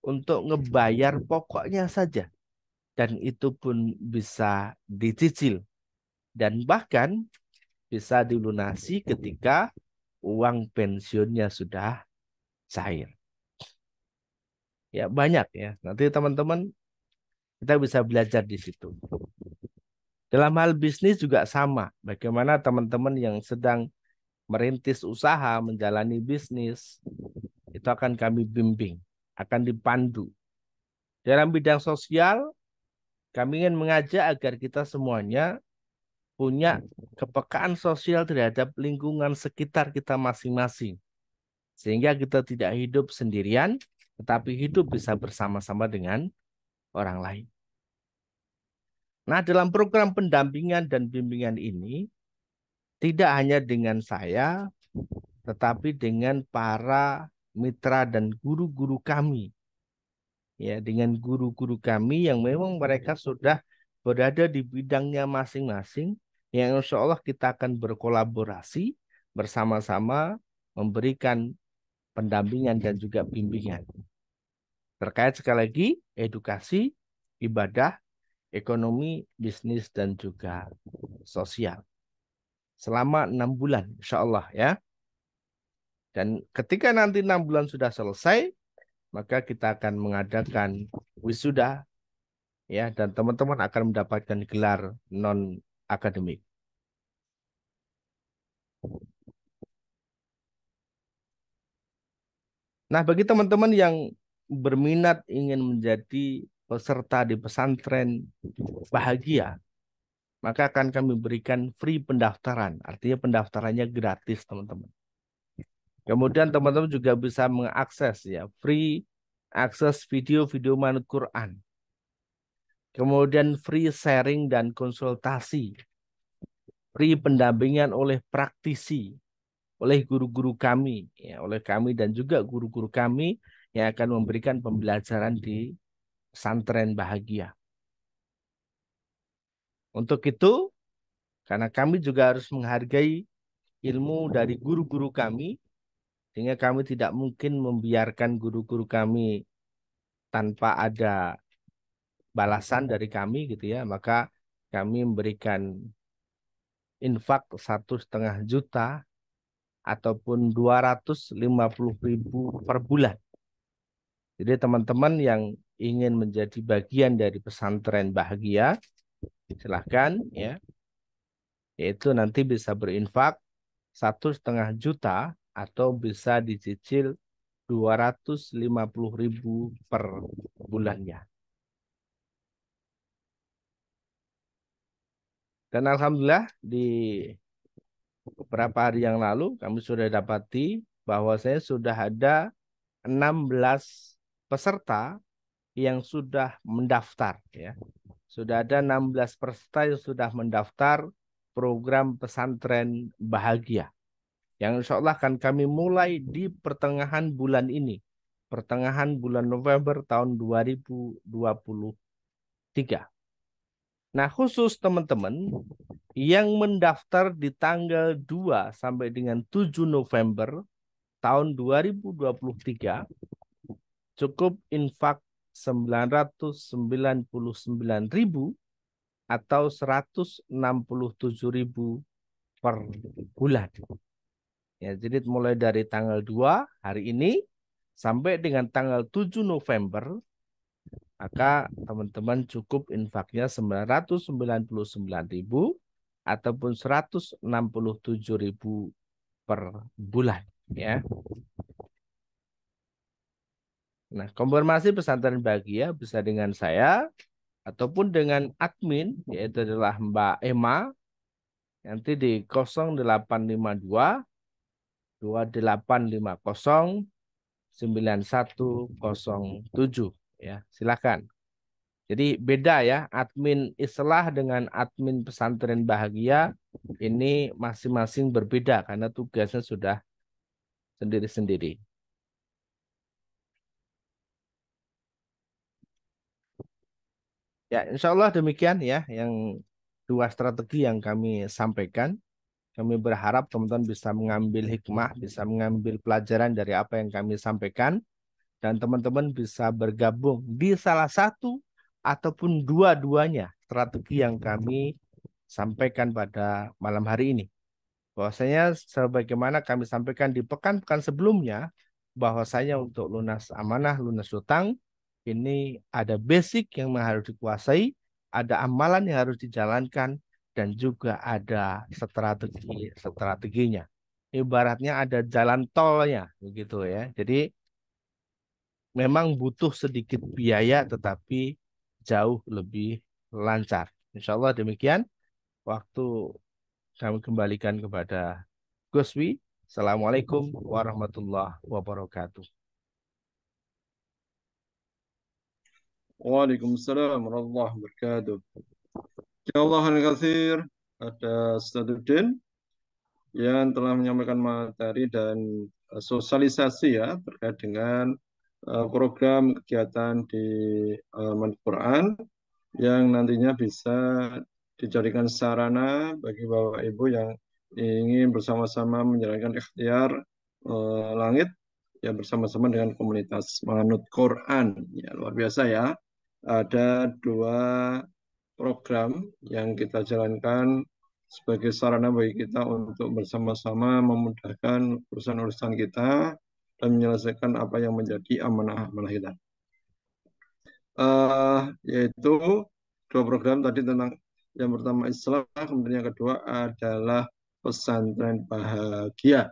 untuk ngebayar pokoknya saja. Dan itu pun bisa dicicil. Dan bahkan bisa dilunasi ketika uang pensiunnya sudah cair. Ya banyak ya. Nanti teman-teman kita bisa belajar di situ. Dalam hal bisnis juga sama. Bagaimana teman-teman yang sedang merintis usaha, menjalani bisnis, itu akan kami bimbing, akan dipandu. Dalam bidang sosial, kami ingin mengajak agar kita semuanya punya kepekaan sosial terhadap lingkungan sekitar kita masing-masing. Sehingga kita tidak hidup sendirian, tetapi hidup bisa bersama-sama dengan orang lain. Nah, dalam program pendampingan dan bimbingan ini, tidak hanya dengan saya, tetapi dengan para mitra dan guru-guru kami. Ya, dengan guru-guru kami yang memang mereka sudah berada di bidangnya masing-masing, yang insya Allah kita akan berkolaborasi bersama-sama memberikan pendampingan dan juga bimbingan. Terkait sekali lagi edukasi, ibadah, ekonomi, bisnis, dan juga sosial. Selama 6 bulan, insya Allah ya. Dan ketika nanti 6 bulan sudah selesai, maka kita akan mengadakan wisuda ya, dan teman-teman akan mendapatkan gelar non akademik. Nah, bagi teman-teman yang berminat ingin menjadi peserta di pesantren bahagia, maka akan kami berikan free pendaftaran. Artinya pendaftarannya gratis, teman-teman. Kemudian teman-teman juga bisa mengakses ya free akses video-video manut Quran. Kemudian free sharing dan konsultasi. Free pendampingan oleh praktisi, oleh guru-guru kami, ya, oleh kami dan juga guru-guru kami yang akan memberikan pembelajaran di pesantren bahagia. Untuk itu, karena kami juga harus menghargai ilmu dari guru-guru kami, sehingga kami tidak mungkin membiarkan guru-guru kami tanpa ada balasan dari kami gitu ya, maka kami memberikan infak 1,5 juta ataupun 250.000 per bulan. Jadi teman-teman yang ingin menjadi bagian dari pesantren bahagia, silahkan ya, yaitu nanti bisa berinfak 1,5 juta atau bisa dicicil 250.000 per bulannya. Dan alhamdulillah di beberapa hari yang lalu kami sudah dapati bahwasanya sudah ada 16 peserta yang sudah mendaftar ya. Sudah ada 16 peserta yang sudah mendaftar program pesantren bahagia. Yang insya Allah akan kami mulai di pertengahan bulan ini. Pertengahan bulan November tahun 2023. Nah, khusus teman-teman yang mendaftar di tanggal 2 sampai dengan 7 November tahun 2023 cukup infak 999.000 atau 167.000 per bulan. Ya, jadi mulai dari tanggal 2 hari ini sampai dengan tanggal 7 November maka teman-teman cukup infaknya 999.000 ataupun 167.000 per bulan ya. Nah, konfirmasi pesantren bahagia bisa dengan saya ataupun dengan admin yaitu adalah Mbak Emma nanti di 0852 2850 9107 ya. Silakan. Jadi beda ya, admin Islah dengan admin pesantren bahagia ini masing-masing berbeda karena tugasnya sudah sendiri-sendiri. Ya, insya Allah demikian ya yang dua strategi yang kami sampaikan. Kami berharap teman-teman bisa mengambil hikmah, bisa mengambil pelajaran dari apa yang kami sampaikan, dan teman-teman bisa bergabung di salah satu ataupun dua-duanya strategi yang kami sampaikan pada malam hari ini. Bahwasanya sebagaimana kami sampaikan di pekan-pekan sebelumnya, bahwasanya untuk lunas amanah, lunas hutang, ini ada basic yang harus dikuasai, ada amalan yang harus dijalankan, dan juga ada strateginya. Ibaratnya ada jalan tolnya, begitu ya. Jadi memang butuh sedikit biaya, tetapi jauh lebih lancar. Insya Allah demikian. Waktu kami kembalikan kepada Guswi. Assalamualaikum warahmatullahi wabarakatuh. Waalaikumsalam warahmatullahi wabarakatuh. Jazakallahu katsir ada Ustadzuddin yang telah menyampaikan materi dan sosialisasi ya terkait dengan program kegiatan di Manhaj Quran yang nantinya bisa dijadikan sarana bagi Bapak Ibu yang ingin bersama-sama menjalankan ikhtiar langit ya bersama-sama dengan komunitas Manhaj Quran. Ya, luar biasa ya. Ada dua program yang kita jalankan sebagai sarana bagi kita untuk bersama-sama memudahkan urusan-urusan kita dan menyelesaikan apa yang menjadi amanah-amanah kita. Yaitu dua program tadi tentang yang pertama Islam, kemudian yang kedua adalah pesantren bahagia.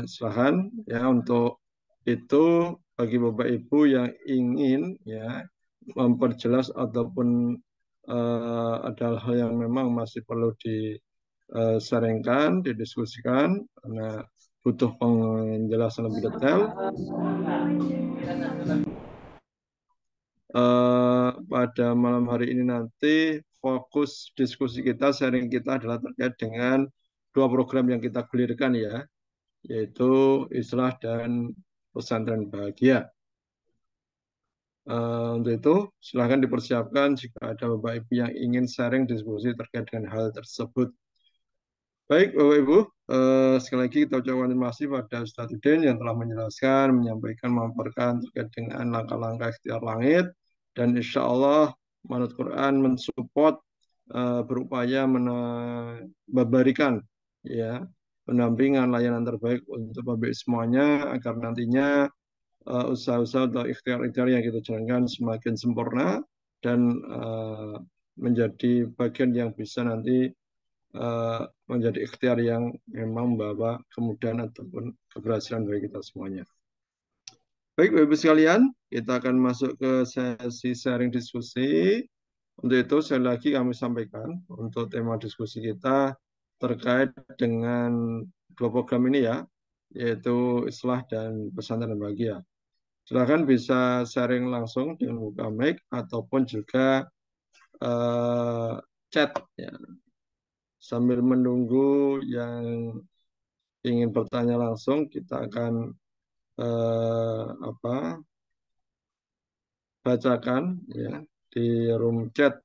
Silahkan ya untuk itu bagi Bapak Ibu yang ingin ya memperjelas ataupun ada hal yang memang masih perlu disaringkan, didiskusikan karena butuh penjelasan lebih detail. Pada malam hari ini nanti fokus diskusi kita, sharing kita adalah terkait dengan dua program yang kita gulirkan ya, yaitu Islah dan Pesantren Bahagia. Untuk itu silahkan dipersiapkan jika ada Bapak Ibu yang ingin sharing diskusi terkait dengan hal tersebut. Baik Bapak Ibu, sekali lagi kita ucapkan terima kasih pada Ustadzuddin yang telah menjelaskan, menyampaikan, memaparkan terkait dengan langkah-langkah ikhtiar langit, dan insya Allah Manhaj Quran mensupport berupaya memberikan ya pendampingan layanan terbaik untuk Bapak semuanya agar nantinya usaha-usaha atau ikhtiar-ikhtiar yang kita jalankan semakin sempurna dan menjadi bagian yang bisa nanti menjadi ikhtiar yang memang membawa kemudahan ataupun keberhasilan bagi kita semuanya. Baik, Bapak-Ibu sekalian, kita akan masuk ke sesi sharing diskusi. Untuk itu, sekali lagi kami sampaikan untuk tema diskusi kita terkait dengan dua program ini ya, yaitu Islah dan Pesantren Bahagia. Silakan bisa sharing langsung dengan buka mic ataupun juga chat ya. Sambil menunggu yang ingin bertanya langsung, kita akan bacakan ya di room chat.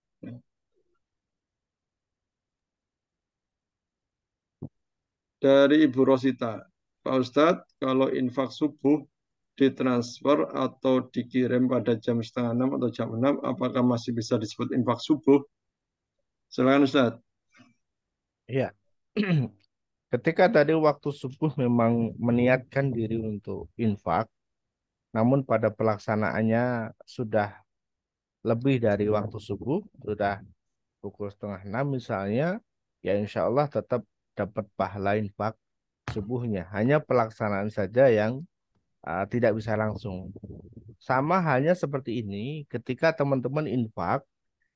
Dari Ibu Rosita, Pak Ustadz, kalau infak subuh ditransfer atau dikirim pada jam setengah 6 atau jam 6, apakah masih bisa disebut infak subuh? Silakan Ustadz. Iya. Ketika tadi waktu subuh memang meniatkan diri untuk infak, namun pada pelaksanaannya sudah lebih dari waktu subuh, sudah pukul setengah 6 misalnya, ya insya Allah tetap dapat pahala infak subuhnya. Hanya pelaksanaan saja yang tidak bisa langsung. Sama halnya seperti ini, ketika teman-teman infak,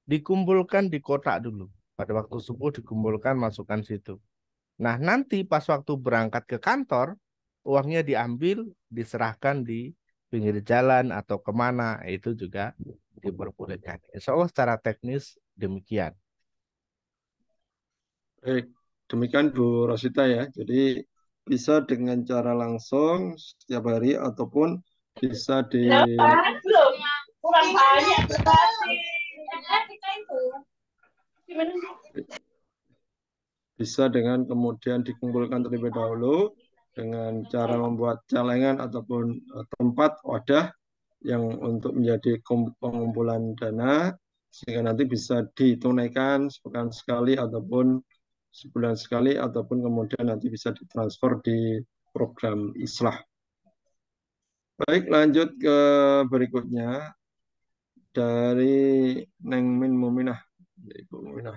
dikumpulkan di kotak dulu. Pada waktu subuh dikumpulkan, masukkan situ. Nah, nanti pas waktu berangkat ke kantor, uangnya diambil, diserahkan di pinggir jalan atau kemana, itu juga diperbolehkan. Insya Allah secara teknis demikian. Baik, demikian Bu Rosita ya. Jadi bisa dengan cara langsung setiap hari ataupun bisa Belum, kurang banyak berarti. bisa dengan kemudian dikumpulkan terlebih dahulu dengan cara membuat celengan ataupun tempat wadah yang untuk menjadi pengumpulan dana sehingga nanti bisa ditunaikan sepekan sekali ataupun sebulan sekali ataupun kemudian nanti bisa ditransfer di program Islah. Baik, lanjut ke berikutnya dari Neng Min Muminah. Ibu Muminah.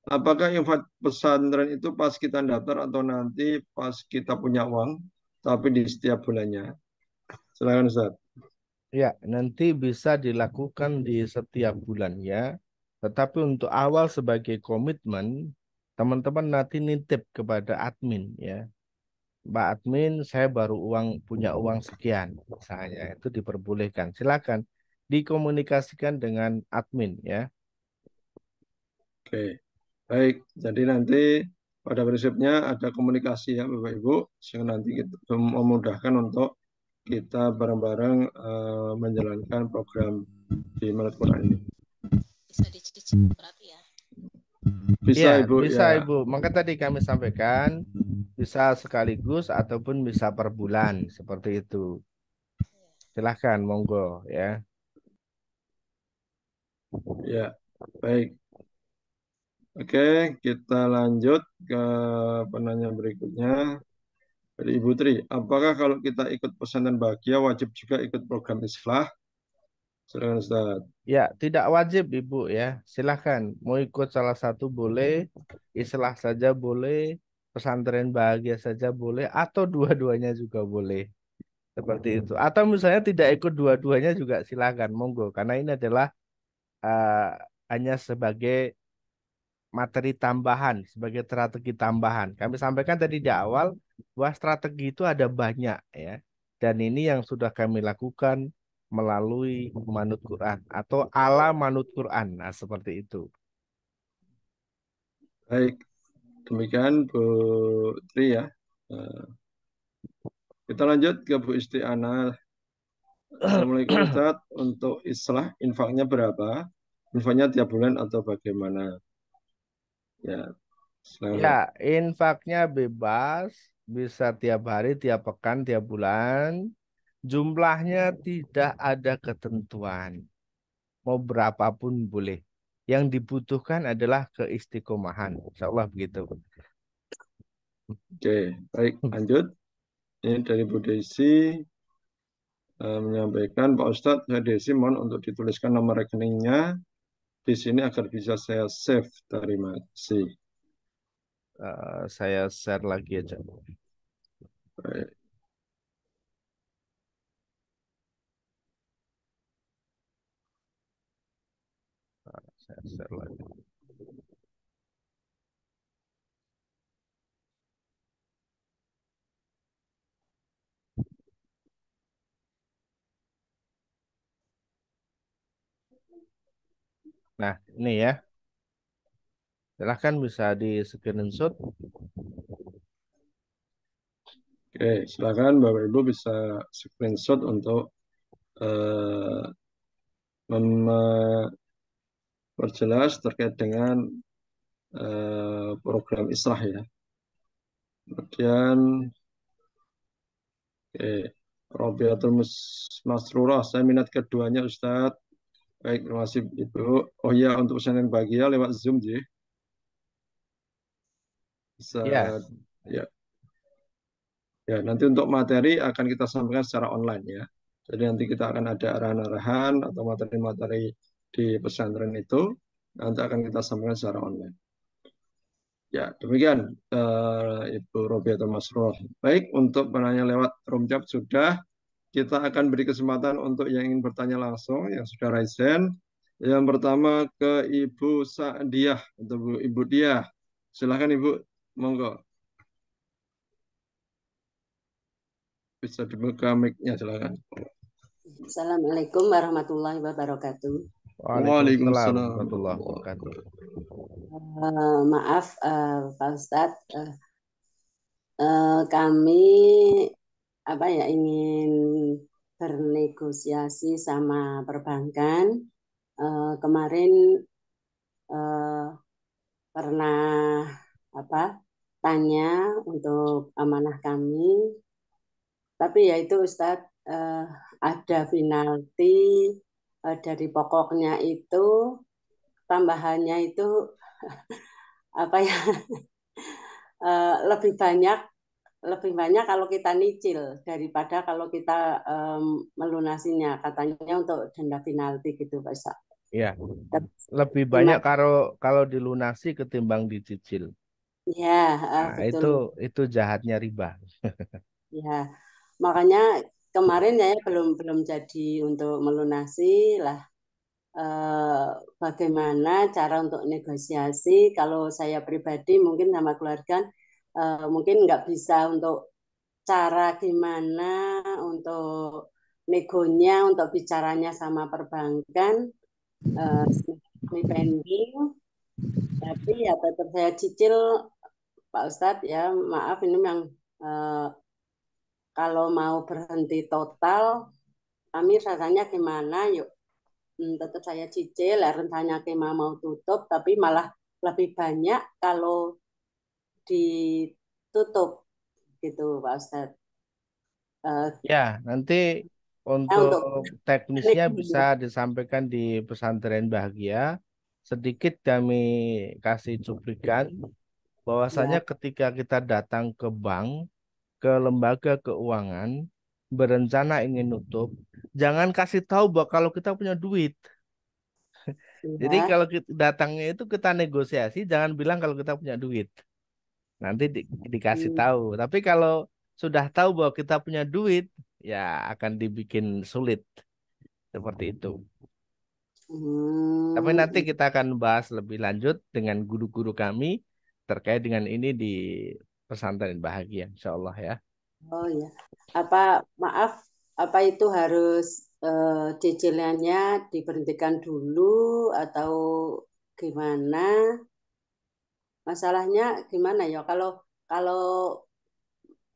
Apakah infak pesantren itu pas kita daftar atau nanti pas kita punya uang, tapi di setiap bulannya? Silakan Ustaz. Ya, nanti bisa dilakukan di setiap bulannya. Tetapi untuk awal sebagai komitmen, teman-teman nanti nitip kepada admin ya. Mbak admin, saya baru punya uang sekian, misalnya itu diperbolehkan. Silakan dikomunikasikan dengan admin ya. Oke, baik. Jadi nanti pada prinsipnya ada komunikasi ya Bapak Ibu, sehingga nanti kita memudahkan untuk kita bareng-bareng menjalankan program di Malat Quran ini. Bisa dicicil berarti ya. Bisa Iya, Ibu bisa ya. Ibu. Maka tadi kami sampaikan bisa sekaligus ataupun bisa per bulan seperti itu. Silahkan, monggo ya. Ya, baik. Oke, kita lanjut ke penanya berikutnya dari Ibu Tri. Apakah kalau kita ikut pesantren bahagia wajib juga ikut program Islah? Silakan Ustaz. Ya, tidak wajib Ibu ya. Silahkan, mau ikut salah satu boleh, Islah saja boleh, pesantren bahagia saja boleh, atau dua-duanya juga boleh. Seperti itu. Atau misalnya tidak ikut dua-duanya juga silahkan, monggo. Karena ini adalah eh, hanya sebagai materi tambahan, sebagai strategi tambahan. Kami sampaikan tadi di awal bahwa strategi itu ada banyak ya. Dan ini yang sudah kami lakukan melalui Manut Quran atau ala Manut Quran. Nah, seperti itu. Baik, demikian Bu Tri ya. Eh, Kita lanjut ke Bu Istiana. Assalamualaikum Ustaz. Untuk Islah infaknya berapa? Infaknya tiap bulan atau bagaimana? Ya, Ya, silakan. infaknya bebas, bisa tiap hari, tiap pekan, tiap bulan. Jumlahnya tidak ada ketentuan. Mau berapapun boleh. Yang dibutuhkan adalah keistiqomahan. Insya Allah begitu. Oke, baik, lanjut. Ini dari Bu Desi menyampaikan, Pak Ustadz, saya Desi mohon untuk dituliskan nomor rekeningnya di sini agar bisa saya save. Terima kasih. Saya share lagi aja. Baik. Saya share lagi. Nah, ini ya. Silahkan bisa di screenshot. Oke, silakan Bapak Ibu bisa screenshot untuk eh, memperjelas terkait dengan program Islah ya. Kemudian, oke, Robiatul Masrurah, saya minat keduanya Ustadz. Baik, terima kasih Ibu. Oh iya, untuk pesantren bahagia lewat Zoom, Ji. Bisa, Ya, ya, ya. Nanti untuk materi akan kita sampaikan secara online ya. Jadi nanti kita akan ada arahan-arahan atau materi-materi di pesantren itu nanti akan kita sampaikan secara online. Ya, demikian Ibu Robiatul Masrur. Baik, untuk penanya lewat room chat sudah. Kita akan beri kesempatan untuk yang ingin bertanya langsung, yang sudah raise hand. Yang pertama ke Ibu Sa'diah, untuk Ibu Diah. Silakan Ibu, monggo. Bisa dibuka mic-nya, silakan. Assalamualaikum warahmatullahi wabarakatuh. Waalaikumsalam Waalaikumsalam. warahmatullahi wabarakatuh. Maaf Pak Ustadz, kami ingin bernegosiasi sama perbankan. Kemarin eh, pernah tanya untuk amanah kami, tapi ya itu Ustadz, ada penalti dari pokoknya itu, tambahannya itu apa ya lebih banyak kalau kita nyicil daripada kalau kita melunasinya, katanya untuk denda penalti gitu Pak Ustadz. Ya, Tapi lebih banyak gimana? kalau dilunasi ketimbang dicicil. Ya, Nah, betul. itu jahatnya riba. Ya, makanya kemarin ya belum belum jadi untuk melunasi lah. eh, Bagaimana cara untuk negosiasi? Kalau saya pribadi mungkin sama keluarga mungkin nggak bisa untuk cara gimana untuk negonya, untuk bicaranya sama perbankan, kami pending, tapi ya tetap saya cicil Pak Ustadz ya, maaf ini yang eh, kalau mau berhenti total, kami rasanya gimana, yuk. Tetap saya cicil, ya, rencananya kema mau tutup, tapi malah lebih banyak kalau ditutup gitu Pak Ustadz. Ya, nanti Nah, untuk untuk teknisnya teknik bisa dulu. disampaikan di pesantren Bahagia. Sedikit kami kasih cuplikan bahwasanya Ya. ketika kita datang ke bank, ke lembaga keuangan, berencana ingin nutup, jangan kasih tahu bahwa kalau kita punya duit. Jadi Ya. kalau kita datangnya itu kita negosiasi, jangan bilang kalau kita punya duit. Nanti dikasih Hmm. tahu. Tapi kalau sudah tahu bahwa kita punya duit, ya akan dibikin sulit seperti itu. Tapi nanti Hmm. kita akan bahas lebih lanjut dengan guru-guru kami terkait dengan ini di pesantren Bahagia, insya Allah ya. Oh ya. Maaf, apa itu harus cicilannya diberhentikan dulu atau gimana? Masalahnya gimana ya? Kalau kalau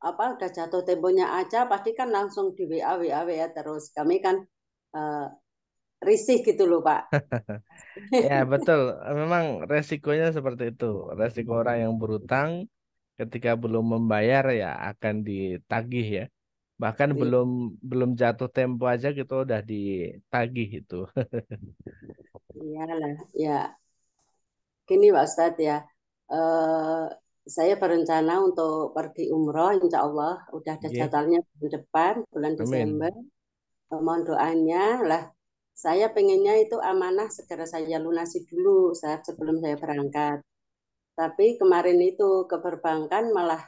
udah jatuh temponya aja, pasti kan langsung di WA terus. Kami kan eh, risih gitu loh Pak. Ya betul, memang resikonya seperti itu. Resiko orang yang berutang ketika belum membayar ya akan ditagih ya. Bahkan belum belum jatuh tempo aja gitu udah ditagih itu. Iyalah, ya gini Pak Ustadz ya. Eh, saya berencana untuk pergi umroh, insya Allah udah ada Oke, jadwalnya bulan depan, bulan Desember. amin. Mohon doanya lah. Saya pengennya itu amanah segera saya lunasi dulu saat sebelum saya berangkat. Tapi kemarin itu ke perbankan malah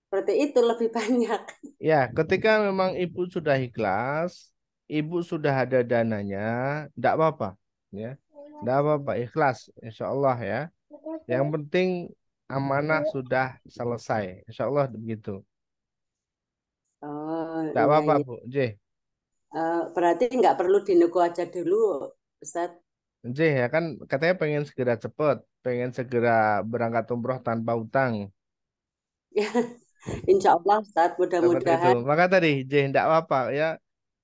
seperti itu lebih banyak. Ya, ketika memang ibu sudah ikhlas, ibu sudah ada dananya, tidak apa-apa, ya, tidak apa-apa, ikhlas, insya Allah ya. Yang penting amanah sudah selesai, insya Allah begitu. Oh Tidak iya apa-apa, iya. Bu. J. Berarti nggak perlu dinego aja dulu. Ustadz. Nggih, ya kan katanya pengen segera cepet, pengen segera berangkat umroh tanpa utang. Insya Allah Ustadz, Seperti itu. mudah-mudahan. Maka tadi, enggak apa-apa ya.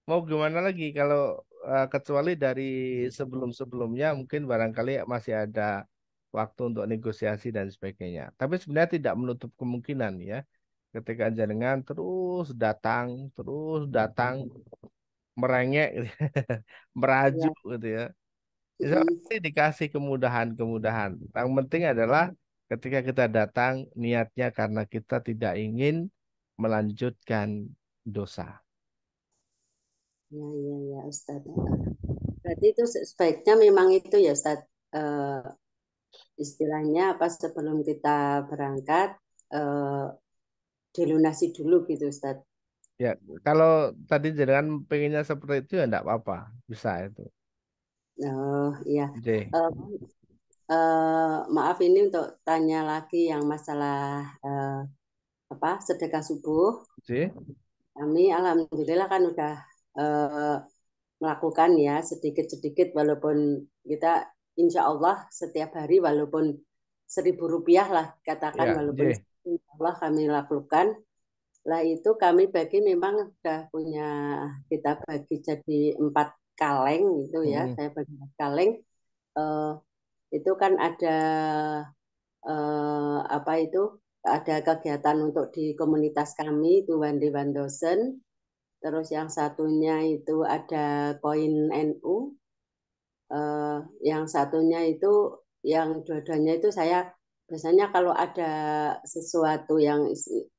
Mau gimana lagi kalau kecuali dari sebelum-sebelumnya mungkin barangkali masih ada waktu untuk negosiasi dan sebagainya. Tapi sebenarnya tidak menutup kemungkinan ya. Ketika jenengan terus datang merengek, gitu, meraju Ya. gitu ya. Insya Allah pasti dikasih kemudahan-kemudahan. Yang penting adalah ketika kita datang niatnya karena kita tidak ingin melanjutkan dosa. Ya, Ustadz. Berarti itu sebaiknya memang itu ya Ustadz, istilahnya apa sebelum kita berangkat eh, dilunasi dulu gitu Ustadz. Ya, kalau tadi jenengan pengennya seperti itu ya enggak apa-apa, bisa itu. Oh iya. J, Eh, Maaf ini untuk tanya lagi yang masalah apa sedekah subuh. J, Kami alhamdulillah kan udah eh, melakukan ya sedikit-sedikit walaupun kita insya Allah setiap hari walaupun 1.000 rupiah lah katakan ya, walaupun J, insya Allah kami lakukan. Lah itu kami bagi memang sudah punya kita bagi jadi 4 kaleng itu ya mm, saya bagi 4 kaleng. Eh, itu kan ada apa itu ada kegiatan untuk di komunitas kami itu Wandi Wandosen. Terus yang satunya itu ada koin NU. Eh, yang satunya itu yang dua-duanya itu saya biasanya kalau ada sesuatu yang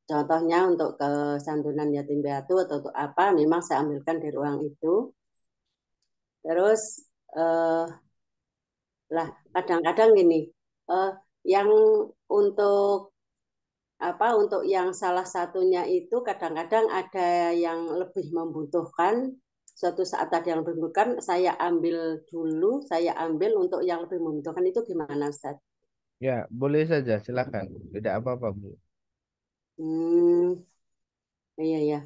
contohnya untuk ke santunan yatim piatu atau untuk apa memang saya ambilkan dari uang itu. Terus eh, lah kadang-kadang gini eh, yang untuk apa untuk yang salah satunya itu kadang-kadang ada yang lebih membutuhkan suatu saat ada yang lebih membutuhkan saya ambil dulu saya ambil untuk yang lebih membutuhkan itu gimana Ustaz? ya, boleh saja, silakan. Tidak apa-apa, Bu. Hmm, iya ya.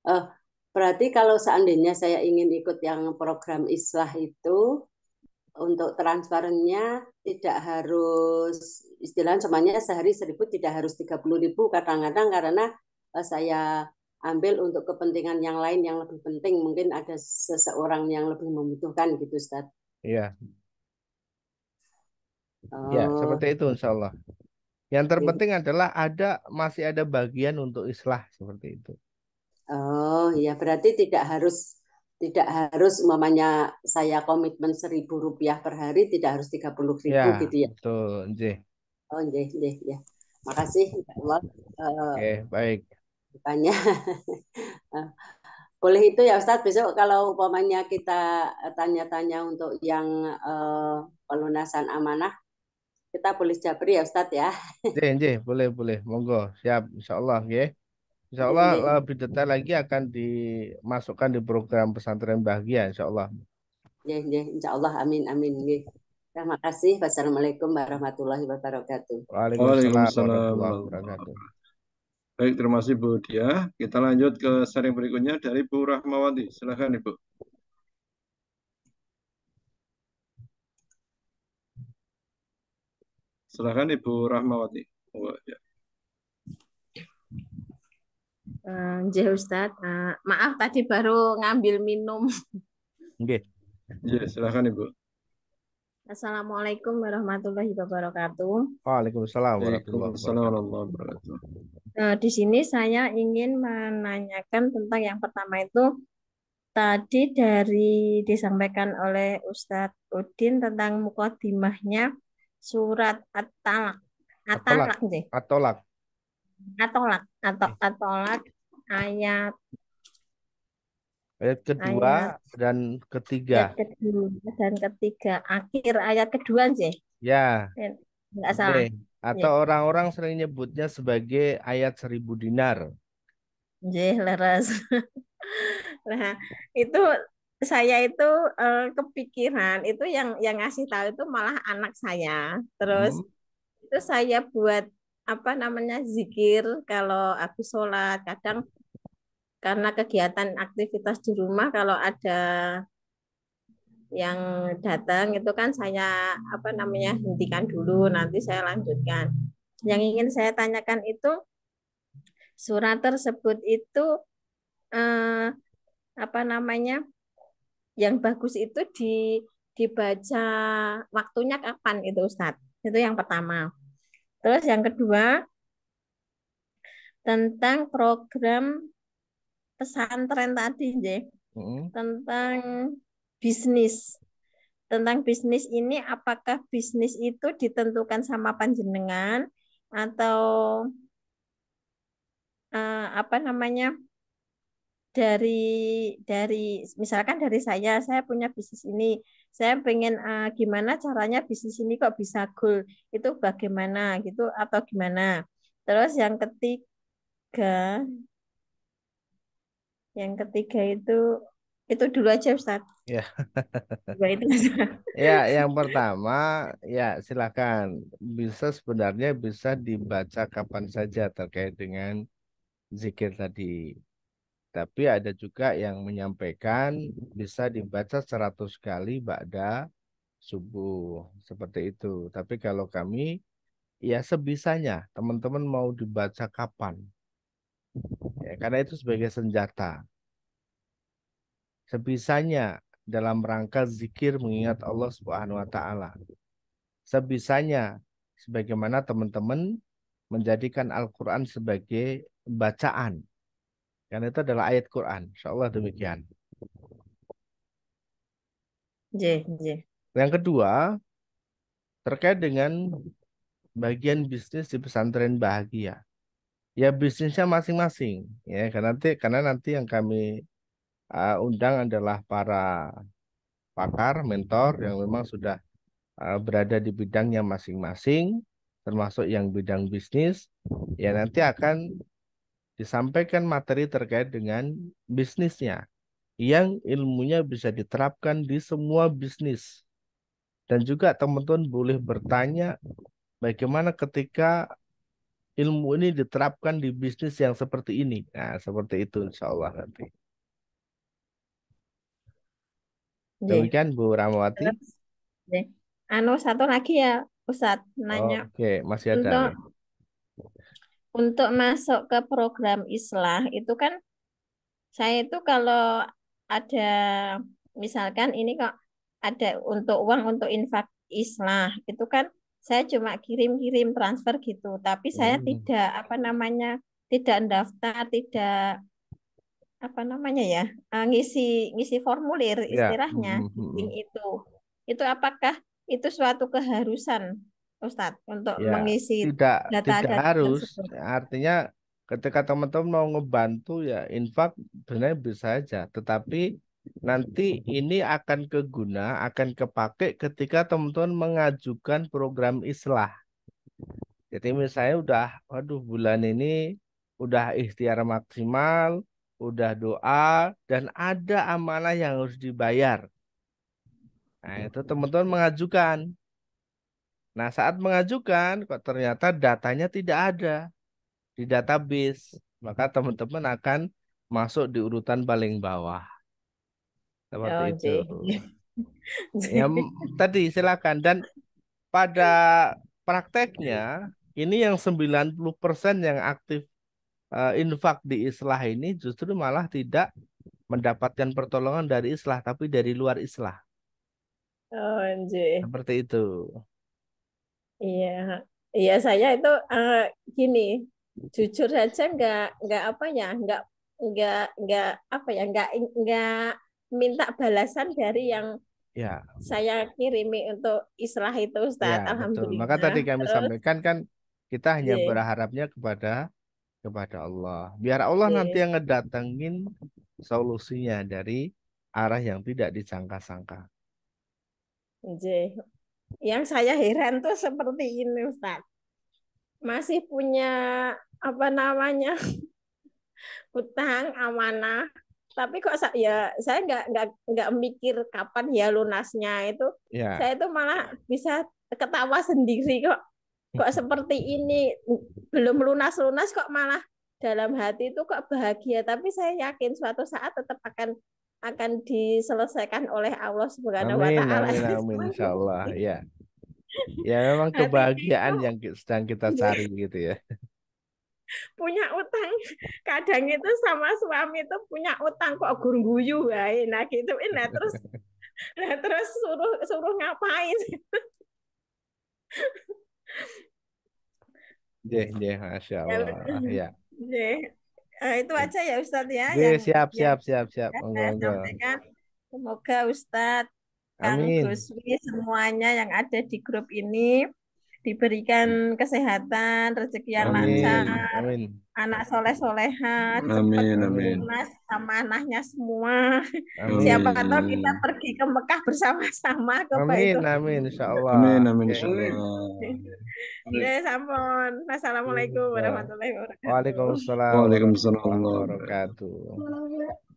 Eh, berarti kalau seandainya saya ingin ikut yang program Islah itu untuk transfernya tidak harus istilahnya semuanya sehari 1.000 tidak harus 30.000 kadang-kadang karena saya ambil untuk kepentingan yang lain yang lebih penting mungkin ada seseorang yang lebih membutuhkan gitu Ustaz. Ya, ya, Oh, seperti itu insya Allah. Yang gitu. terpenting adalah masih ada bagian untuk islah seperti itu. Oh ya berarti tidak harus umpamanya saya komitmen 1.000 rupiah per hari tidak harus 30.000 Ya, gitu ya. betul, J. Oh iya, iya, iya. Makasih ya Allah. Oke, baik. Bukannya boleh itu ya Ustadz besok kalau umpamanya kita tanya-tanya untuk yang pelunasan amanah kita boleh japri ya Ustadz ya. J, J, boleh, boleh. Monggo, siap. Insya Allah, ya. Insya Nggih, Allah nggih. lebih detail lagi akan dimasukkan di program pesantren bahagia, Insya Allah. Nggih, nggih. Insya Allah amin amin nggih. Terima kasih. Wassalamualaikum warahmatullahi wabarakatuh. Waalaikumsalam Waalaikumsalam warahmatullahi warahmatullahi wabarakatuh. wabarakatuh. Baik, terima kasih Bu Dia. Kita lanjut ke sharing berikutnya dari Bu Rahmawati. Silakan Ibu. Silakan Ibu Rahmawati. Oh, ya. Nggih Ustadz, maaf tadi baru ngambil minum. Oke. Ya, silakan Ibu. Assalamualaikum warahmatullahi wabarakatuh. Waalaikumsalam warahmatullahi Waalaikumsalam wabarakatuh. warahmatullahi wabarakatuh. Di sini saya ingin menanyakan tentang yang pertama itu tadi dari disampaikan oleh Ustadz Udin tentang mukadimahnya surat At-Talaq. Atolak, At-Talaq nggih. atolak. At-Talaq atau At-Talaq ayat Ayat kedua ayat dan ketiga. ayat kedua dan ketiga akhir ayat kedua sih. Ya, Enggak J. salah. Atau Nggih. orang-orang sering nyebutnya sebagai ayat 1.000 dinar. Nggih, leres. Nah, itu saya itu kepikiran itu yang ngasih tahu itu malah anak saya. Terus Hmm. itu saya buat apa namanya zikir kalau habis sholat. Kadang karena kegiatan aktivitas di rumah kalau ada yang datang itu kan saya hentikan dulu, nanti saya lanjutkan. Yang ingin saya tanyakan itu surat tersebut itu eh, yang bagus itu dibaca waktunya kapan itu Ustadz? Itu yang pertama. Terus yang kedua tentang program pesantren tadi, tentang bisnis. Tentang bisnis ini, apakah bisnis itu ditentukan sama panjenengan atau apa namanya dari misalkan dari saya punya bisnis ini, saya pengen gimana caranya bisnis ini kok bisa goal itu bagaimana gitu atau gimana. Terus yang ketiga itu dulu aja Ustaz. Ya. Dua itu aja. Ya, yang pertama, ya silakan. Sebenarnya bisa dibaca kapan saja terkait dengan zikir tadi. Tapi ada juga yang menyampaikan bisa dibaca 100 kali ba'da subuh. Seperti itu. Tapi kalau kami, ya sebisanya. Teman-teman mau dibaca kapan. Ya, karena itu sebagai senjata. Sebisanya dalam rangka zikir mengingat Allah Subhanahu wa taala. Sebisanya sebagaimana teman-teman menjadikan Al-Qur'an sebagai bacaan. Karena itu adalah ayat Quran. Insyaallah demikian. Yang kedua, terkait dengan bagian bisnis di pesantren Bahagia. Ya bisnisnya masing-masing ya karena nanti yang kami undang adalah para pakar, mentor yang memang sudah berada di bidangnya masing-masing, termasuk yang bidang bisnis, ya nanti akan disampaikan materi terkait dengan bisnisnya, yang ilmunya bisa diterapkan di semua bisnis. Dan juga teman-teman boleh bertanya bagaimana ketika ilmu ini diterapkan di bisnis yang seperti ini. Nah, seperti itu insya Allah nanti. Demikian Bu Ramawati. Satu lagi ya Ustadz nanya. Oke, masih ada nih. Untuk masuk ke program Islah itu kan saya itu kalau ada misalkan ini kok ada uang untuk infak Islah itu kan saya cuma kirim-kirim transfer gitu, tapi saya tidak tidak daftar, tidak ngisi formulir istilahnya itu apakah itu suatu keharusan Ustadz untuk mengisi tidak harus tersebut? Artinya ketika teman-teman mau ngebantu ya infak sebenarnya bisa aja, tetapi nanti ini akan kepake ketika teman-teman mengajukan program Islah. Jadi misalnya waduh bulan ini udah ikhtiar maksimal, udah doa, dan ada amanah yang harus dibayar. Nah, itu teman-teman mengajukan. Nah, saat mengajukan, kok ternyata datanya tidak ada di database, maka teman-teman akan masuk di urutan paling bawah. Seperti itu. Ya, tadi silakan. Dan pada prakteknya, ini yang 90% yang aktif infak di Islah ini justru malah tidak mendapatkan pertolongan dari Islah, tapi dari luar Islah. Seperti itu. Iya, iya saya itu gini, jujur saja nggak minta balasan dari yang saya kirimi untuk Islah itu Ustaz. Ya, betul. Alhamdulillah. Maka tadi kami sampaikan kan kita hanya berharapnya kepada Allah. Biar Allah nanti yang ngedatengin solusinya dari arah yang tidak disangka-sangka. Yang saya heran tuh seperti ini Ustaz. Masih punya hutang amanah, tapi kok saya nggak mikir kapan ya lunasnya itu. Saya itu malah bisa ketawa sendiri kok seperti ini, belum lunas kok malah dalam hati itu kok bahagia, tapi saya yakin suatu saat tetap akan akan diselesaikan oleh Allah Subhanahu wa Amin, taala. amin, amin, insya Allah. Ya, ya memang Hatinya kebahagiaan itu yang sedang kita cari gitu ya. punya utang. Kadang itu sama suami itu punya utang kok guyu wae. Nah gitu. Nah terus suruh suruh ngapain? Masya Ya, Allah. Ya, deh. Itu aja ya Ustadz ya siap, yang siap, siap, siap. Monggo, saya monggo. sampaikan. Semoga Ustadz, Kang Amin, Guswi, semuanya yang ada di grup ini diberikan kesehatan, rezeki yang amin, lancar, amin, anak soleh-soleha, cepat Amin, amin, amin, lunas amanahnya semua. amin, Siapa tahu kita amin, pergi ke Mekah bersama-sama ke amin, Baitul. amin, insya Allah. amin, amin, Oke. insya Allah. Sampun. Assalamualaikum Ya. warahmatullahi wabarakatuh. Waalaikumsalam Waalaikumsalam warahmatullahi warahmatullahi wabarakatuh. wabarakatuh.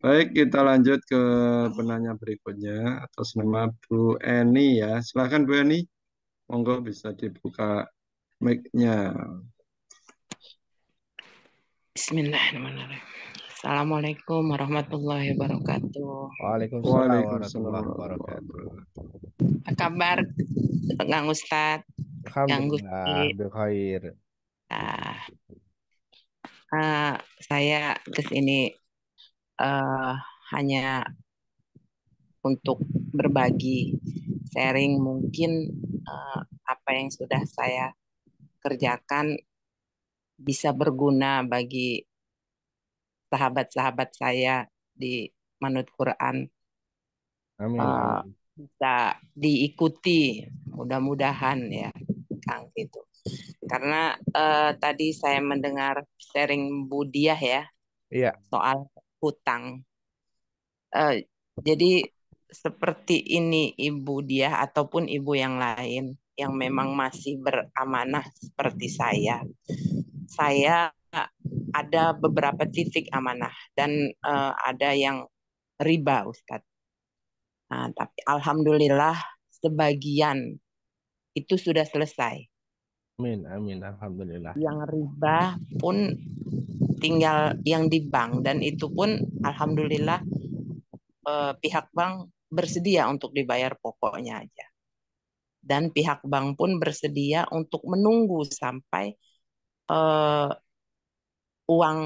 Baik, kita lanjut ke penanya berikutnya atas nama Bu Eni ya. Silakan Bu Eni, monggo bisa dibuka mic-nya. Bismillahirrahmanirrahim. Assalamualaikum warahmatullahi wabarakatuh. Waalaikumsalam Waalaikumsalam warahmatullahi warahmatullahi wabarakatuh. wabarakatuh. Apa kabar, Kang Ustadz, Kang Alhamdulillah, Gusti? bikhair. Ah, saya kesini hanya untuk berbagi, sharing mungkin apa yang sudah saya kerjakan bisa berguna bagi sahabat-sahabat saya di Manut Quran. Amin, Eh, amin. bisa diikuti, mudah-mudahan ya Kang gitu. Karena tadi saya mendengar sharing Bu Diah ya Iya, soal hutang. Jadi seperti ini Ibu Diah ataupun ibu yang lain yang memang masih beramanah seperti saya ada beberapa titik amanah dan ada yang riba Ustadz. Nah, tapi alhamdulillah sebagian itu sudah selesai. amin, amin, alhamdulillah. Yang riba pun tinggal yang di bank dan itu pun alhamdulillah pihak bank bersedia untuk dibayar pokoknya aja. Dan pihak bank pun bersedia untuk menunggu sampai uang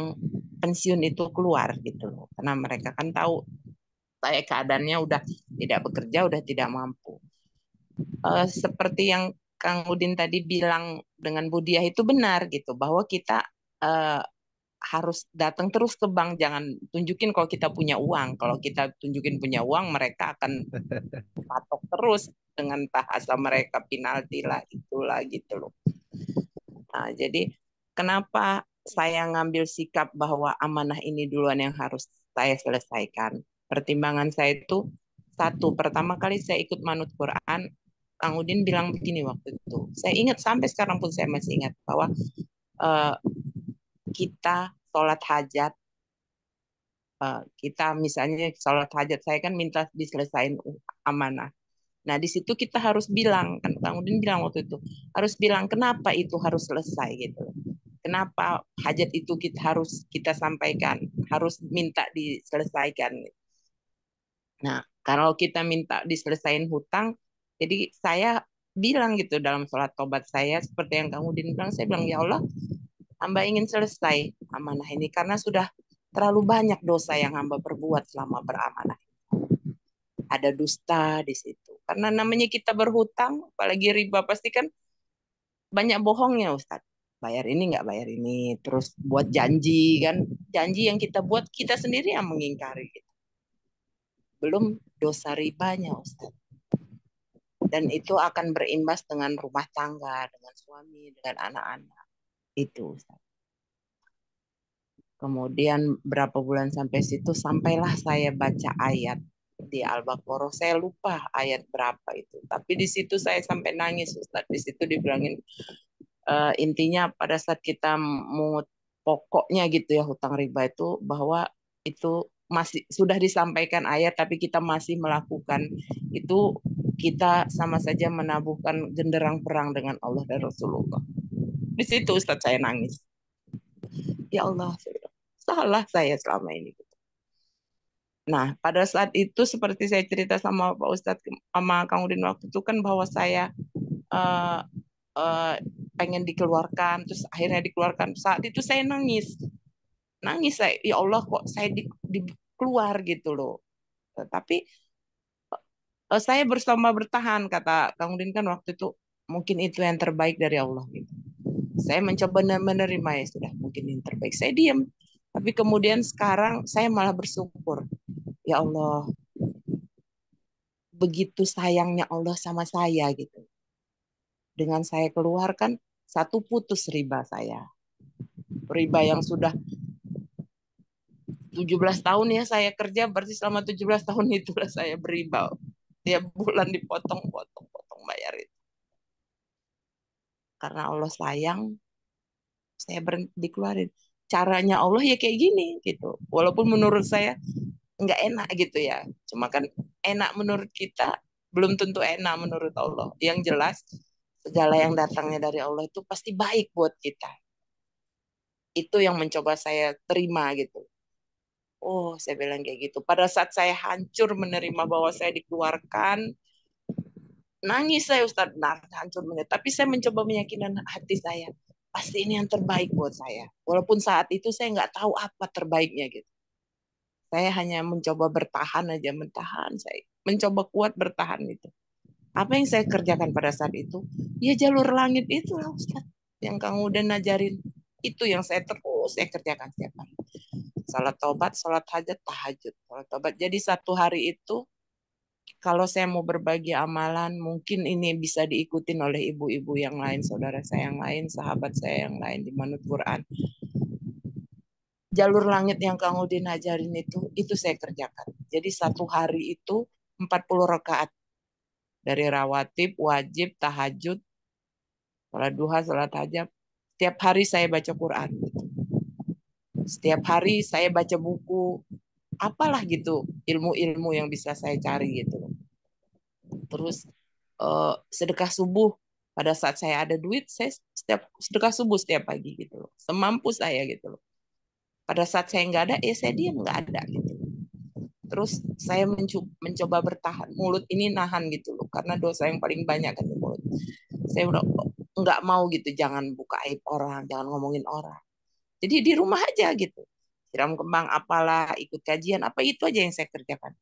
pensiun itu keluar gitu loh. Karena mereka kan tahu saya keadaannya udah tidak bekerja, udah tidak mampu. Seperti yang Kang Udin tadi bilang dengan Budiah itu benar gitu, bahwa kita harus datang terus ke bank, jangan tunjukin kalau kita punya uang. Kalau kita tunjukin punya uang, mereka akan patok terus dengan bahasa mereka, penalti lah, itulah gitu loh. Nah, jadi kenapa saya ngambil sikap bahwa amanah ini duluan yang harus saya selesaikan? Pertimbangan saya itu satu, pertama kali saya ikut Manut Quran, Kang Udin bilang begini waktu itu. Saya ingat sampai sekarang pun saya masih ingat bahwa kita sholat hajat, kita misalnya sholat hajat, saya kan minta diselesaikan amanah. Nah di situ kita harus bilang, kan Kang Udin bilang waktu itu, harus bilang kenapa itu harus selesai gitu. Kenapa hajat itu kita sampaikan, harus minta diselesaikan. Nah kalau kita minta diselesaikan hutang, jadi saya bilang gitu dalam sholat tobat saya, seperti yang Kang Udin bilang, saya bilang, ya Allah, hamba ingin selesai amanah ini karena sudah terlalu banyak dosa yang hamba perbuat selama beramanah. Ada dusta di situ. Karena namanya kita berhutang, apalagi riba, pasti kan banyak bohongnya Ustadz. Bayar ini nggak bayar ini, terus buat janji kan, janji yang kita buat kita sendiri yang mengingkari. Belum dosa ribanya Ustadz. Dan itu akan berimbas dengan rumah tangga, dengan suami, dengan anak-anak. Itu Ustadz. Kemudian berapa bulan sampai situ, sampailah saya baca ayat di Al-Baqarah. Saya lupa ayat berapa itu. Tapi di situ saya sampai nangis Ustaz. Di situ dibilangin intinya pada saat kita mungut pokoknya gitu ya hutang riba itu, bahwa itu masih sudah disampaikan ayat tapi kita masih melakukan itu, kita sama saja menabuhkan genderang perang dengan Allah dan Rasulullah. Di situ Ustaz saya nangis. Ya Allah, salah saya selama ini. Nah, pada saat itu seperti saya cerita sama Pak Ustadz, sama Kang Udin waktu itu kan bahwa saya eh, eh, pengen dikeluarkan, terus akhirnya dikeluarkan. Saat itu saya nangis, saya, ya Allah kok saya keluar gitu loh. Tapi saya bersama bertahan, kata Kang Udin kan waktu itu, mungkin itu yang terbaik dari Allah gitu. Saya mencoba menerima, ya sudah, mungkin yang terbaik. Saya diam. Tapi kemudian sekarang saya malah bersyukur. Ya Allah, begitu sayangnya Allah sama saya gitu. Dengan saya keluarkan, satu putus riba saya. Riba yang sudah 17 tahun ya saya kerja, berarti selama 17 tahun itulah saya beriba. Tiap bulan dipotong-potong bayar itu. Karena Allah sayang, saya berhenti dikeluarin. Caranya Allah ya kayak gini gitu. Walaupun menurut saya nggak enak gitu ya. Cuma kan enak menurut kita, belum tentu enak menurut Allah. Yang jelas, segala yang datangnya dari Allah itu pasti baik buat kita. Itu yang mencoba saya terima gitu. Oh, saya bilang kayak gitu. Pada saat saya hancur menerima bahwa saya dikeluarkan, nangis saya Ustadz, hancur menerima. Tapi saya mencoba meyakinkan hati saya, pasti ini yang terbaik buat saya. Walaupun saat itu saya nggak tahu apa terbaiknya gitu. Saya hanya mencoba bertahan aja, saya mencoba kuat bertahan gitu. Apa yang saya kerjakan pada saat itu? Ya jalur langit itu lah Ustaz. Yang Kang udah ngajarin. Itu yang saya kerjakan setiap hari. Salat taubat, salat hajat, tahajud. Salat taubat. Jadi satu hari itu, kalau saya mau berbagi amalan, mungkin ini bisa diikutin oleh ibu-ibu yang lain, saudara saya yang lain, sahabat saya yang lain di Manut Quran. Jalur langit yang Kang Udin ajarin itu saya kerjakan. Jadi satu hari itu 40 rakaat. Dari rawatib, wajib, tahajud, salat duha, salat hajat. Setiap hari saya baca Quran. Setiap hari saya baca buku. Apalah gitu, ilmu-ilmu yang bisa saya cari gitu. Terus sedekah subuh. Pada saat saya ada duit, saya sedekah subuh setiap pagi gitu loh. Semampu saya gitu loh. Pada saat saya nggak ada, ya saya diam nggak ada gitu. Terus saya mencoba bertahan. Mulut ini nahan gitu loh, karena dosa yang paling banyak kan di mulut. Saya udah nggak mau gitu, jangan buka aib orang, jangan ngomongin orang. Jadi di rumah aja gitu. Siram kembang apalah, ikut kajian, apa itu aja yang saya kerjakan.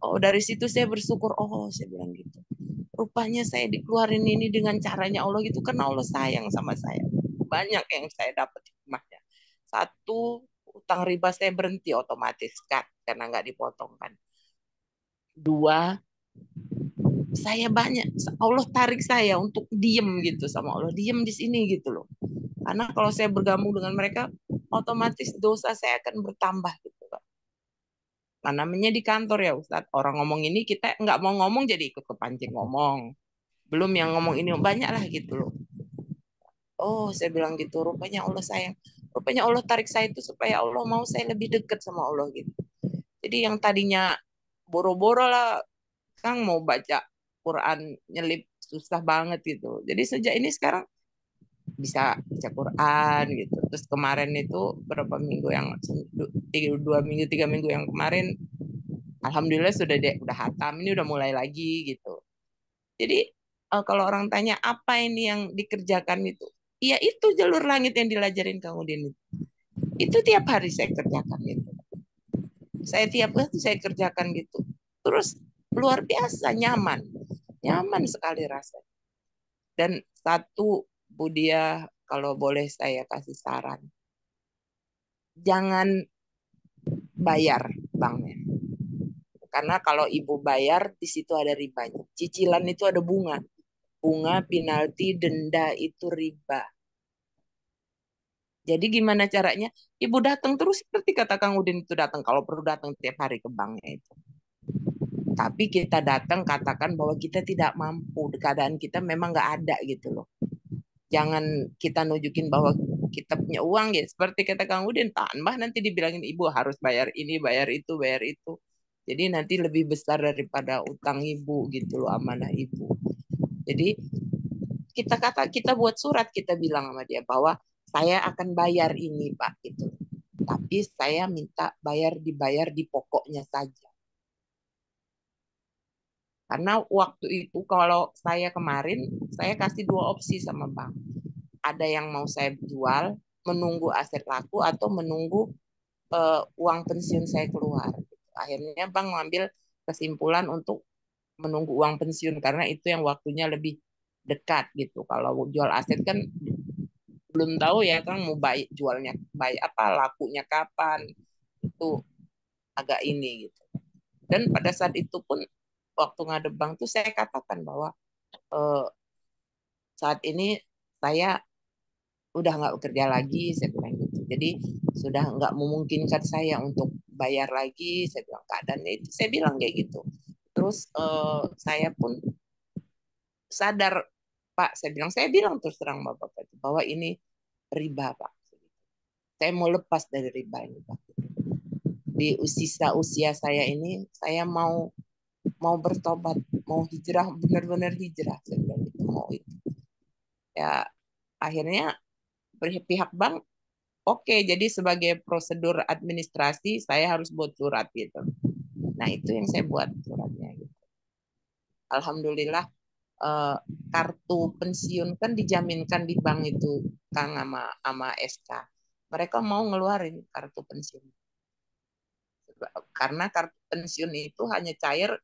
Oh, dari situ saya bersyukur, oh saya bilang gitu. Rupanya saya dikeluarin ini dengan caranya Allah gitu, karena Allah sayang sama saya. Banyak yang saya dapat di rumahnya. Satu, utang riba saya berhenti otomatis kan, karena nggak dipotong kan. Dua, saya banyak, Allah tarik saya untuk diem gitu sama Allah, diem di sini gitu loh. Karena kalau saya bergabung dengan mereka, otomatis dosa saya akan bertambah gitu kan. Nah, namanya di kantor ya Ustadz, orang ngomong ini kita nggak mau ngomong jadi ikut kepancing ngomong. Belum yang ngomong ini banyak lah gitu loh. Oh, saya bilang gitu, rupanya Allah sayang. Rupanya Allah tarik saya itu supaya Allah mau saya lebih dekat sama Allah gitu. Jadi yang tadinya boro-boro lah, Kang mau baca Quran nyelip susah banget gitu. Jadi sejak ini sekarang bisa baca Quran gitu. Terus kemarin itu berapa minggu yang 2 minggu 3 minggu yang kemarin, alhamdulillah udah hatam. Ini udah mulai lagi gitu. Jadi kalau orang tanya apa ini yang dikerjakan itu, ya itu jalur langit yang dilajarin Kang Udin itu. Itu tiap hari saya kerjakan gitu. Saya tiap hari saya kerjakan gitu. Terus luar biasa nyaman sekali rasanya. Dan satu, Budia, kalau boleh saya kasih saran, jangan bayar banknya. Karena kalau ibu bayar, di situ ada ribanya. Cicilan itu ada bunga. Bunga, penalti, denda itu riba. Jadi gimana caranya? Ibu datang terus seperti kata Kang Udin itu datang. Kalau perlu datang tiap hari ke banknya itu. Tapi kita datang katakan bahwa kita tidak mampu. Keadaan kita memang nggak ada gitu loh. Jangan kita nunjukin bahwa kita punya uang ya. Seperti kata Kang Udin, tambah nanti dibilangin ibu harus bayar ini, bayar itu, bayar itu. Jadi nanti lebih besar daripada utang ibu gitu loh, amanah ibu. Jadi kita buat surat, kita bilang sama dia bahwa saya akan bayar ini Pak gitu. Tapi saya minta dibayar di pokoknya saja. Karena waktu itu kalau saya kemarin, saya kasih 2 opsi sama bank. Ada yang mau saya jual, menunggu aset laku, atau menunggu uang pensiun saya keluar. Akhirnya bank mengambil kesimpulan untuk menunggu uang pensiun, karena itu yang waktunya lebih dekat gitu. Kalau jual aset kan belum tahu ya kan mau jualnya apa, lakunya kapan, itu agak ini gitu. Dan pada saat itu pun waktu ngadep bank tuh saya katakan bahwa saat ini saya udah nggak bekerja lagi, saya bilang gitu. Jadi sudah nggak memungkinkan saya untuk bayar lagi, saya bilang keadaannya itu, saya bilang kayak gitu. Terus saya pun sadar, Pak, saya bilang terus terang Bapak itu bahwa ini riba, Pak. Saya mau lepas dari riba ini, Pak. Di usia saya ini, saya mau bertobat, mau hijrah, benar-benar hijrah, saya bilang gitu, mau itu. Ya akhirnya pihak bank oke, jadi sebagai prosedur administrasi saya harus buat surat gitu. Nah itu yang saya buat suratnya gitu. Alhamdulillah kartu pensiun kan dijaminkan di bank itu, Kang, sama SK. Mereka mau ngeluarin kartu pensiun. Karena kartu pensiun itu hanya cair,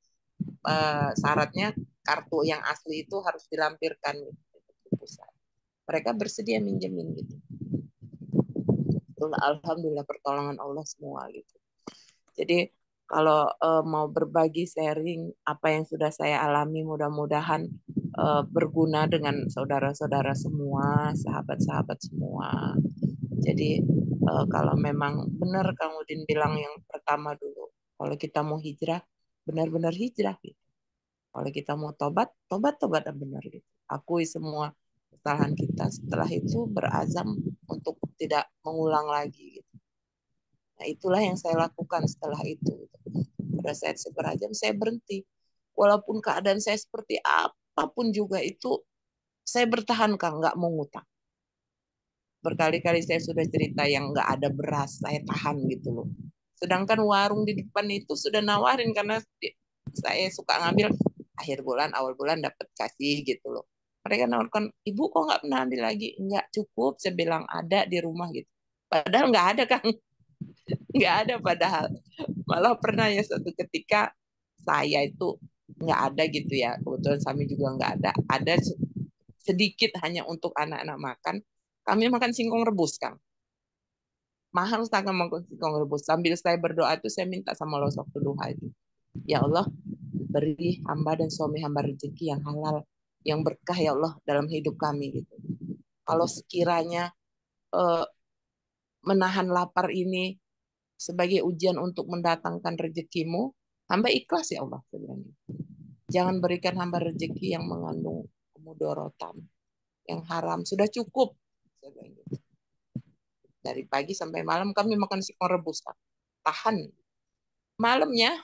syaratnya kartu yang asli itu harus dilampirkan gitu, di pusat. Mereka bersedia minjemin gitu. Alhamdulillah pertolongan Allah semua gitu. Jadi kalau mau berbagi sharing apa yang sudah saya alami, mudah-mudahan berguna dengan saudara-saudara semua, sahabat-sahabat semua. Jadi kalau memang benar Kang Udin bilang yang pertama dulu, kalau kita mau hijrah, benar-benar hijrah gitu. Kalau kita mau tobat benar gitu. Akui semua kesalahan kita, setelah itu berazam untuk tidak mengulang lagi gitu. Nah itulah yang saya lakukan setelah itu. Pada saat saya berajam, saya berhenti. Walaupun keadaan saya seperti apapun juga itu, saya bertahan, Kang, nggak mau ngutang. Berkali-kali saya sudah cerita yang nggak ada beras, saya tahan gitu loh. Sedangkan warung di depan itu sudah nawarin, karena saya suka ngambil akhir bulan, awal bulan dapat kasih gitu loh. Mereka nawarkan, Ibu kok nggak pernah ambil lagi? Nggak cukup, saya bilang ada di rumah gitu. Padahal nggak ada, Kang. Nggak ada padahal. Malah pernah ya satu ketika saya itu nggak ada gitu ya, kebetulan Sami juga nggak ada sedikit hanya untuk anak-anak makan. Kami makan singkong rebus, Kang. Mahal sangat makan singkong rebus. Sambil saya berdoa itu saya minta sama Allah waktu duha itu, ya Allah beri hamba dan suami hamba rezeki yang halal, yang berkah ya Allah dalam hidup kami gitu. Kalau sekiranya menahan lapar ini sebagai ujian untuk mendatangkan rezekimu, hamba ikhlas ya Allah. Jangan berikan hamba rezeki yang mengandung kemudorotan, yang haram. Sudah cukup. Dari pagi sampai malam kami makan singkong rebus. Tahan. Malamnya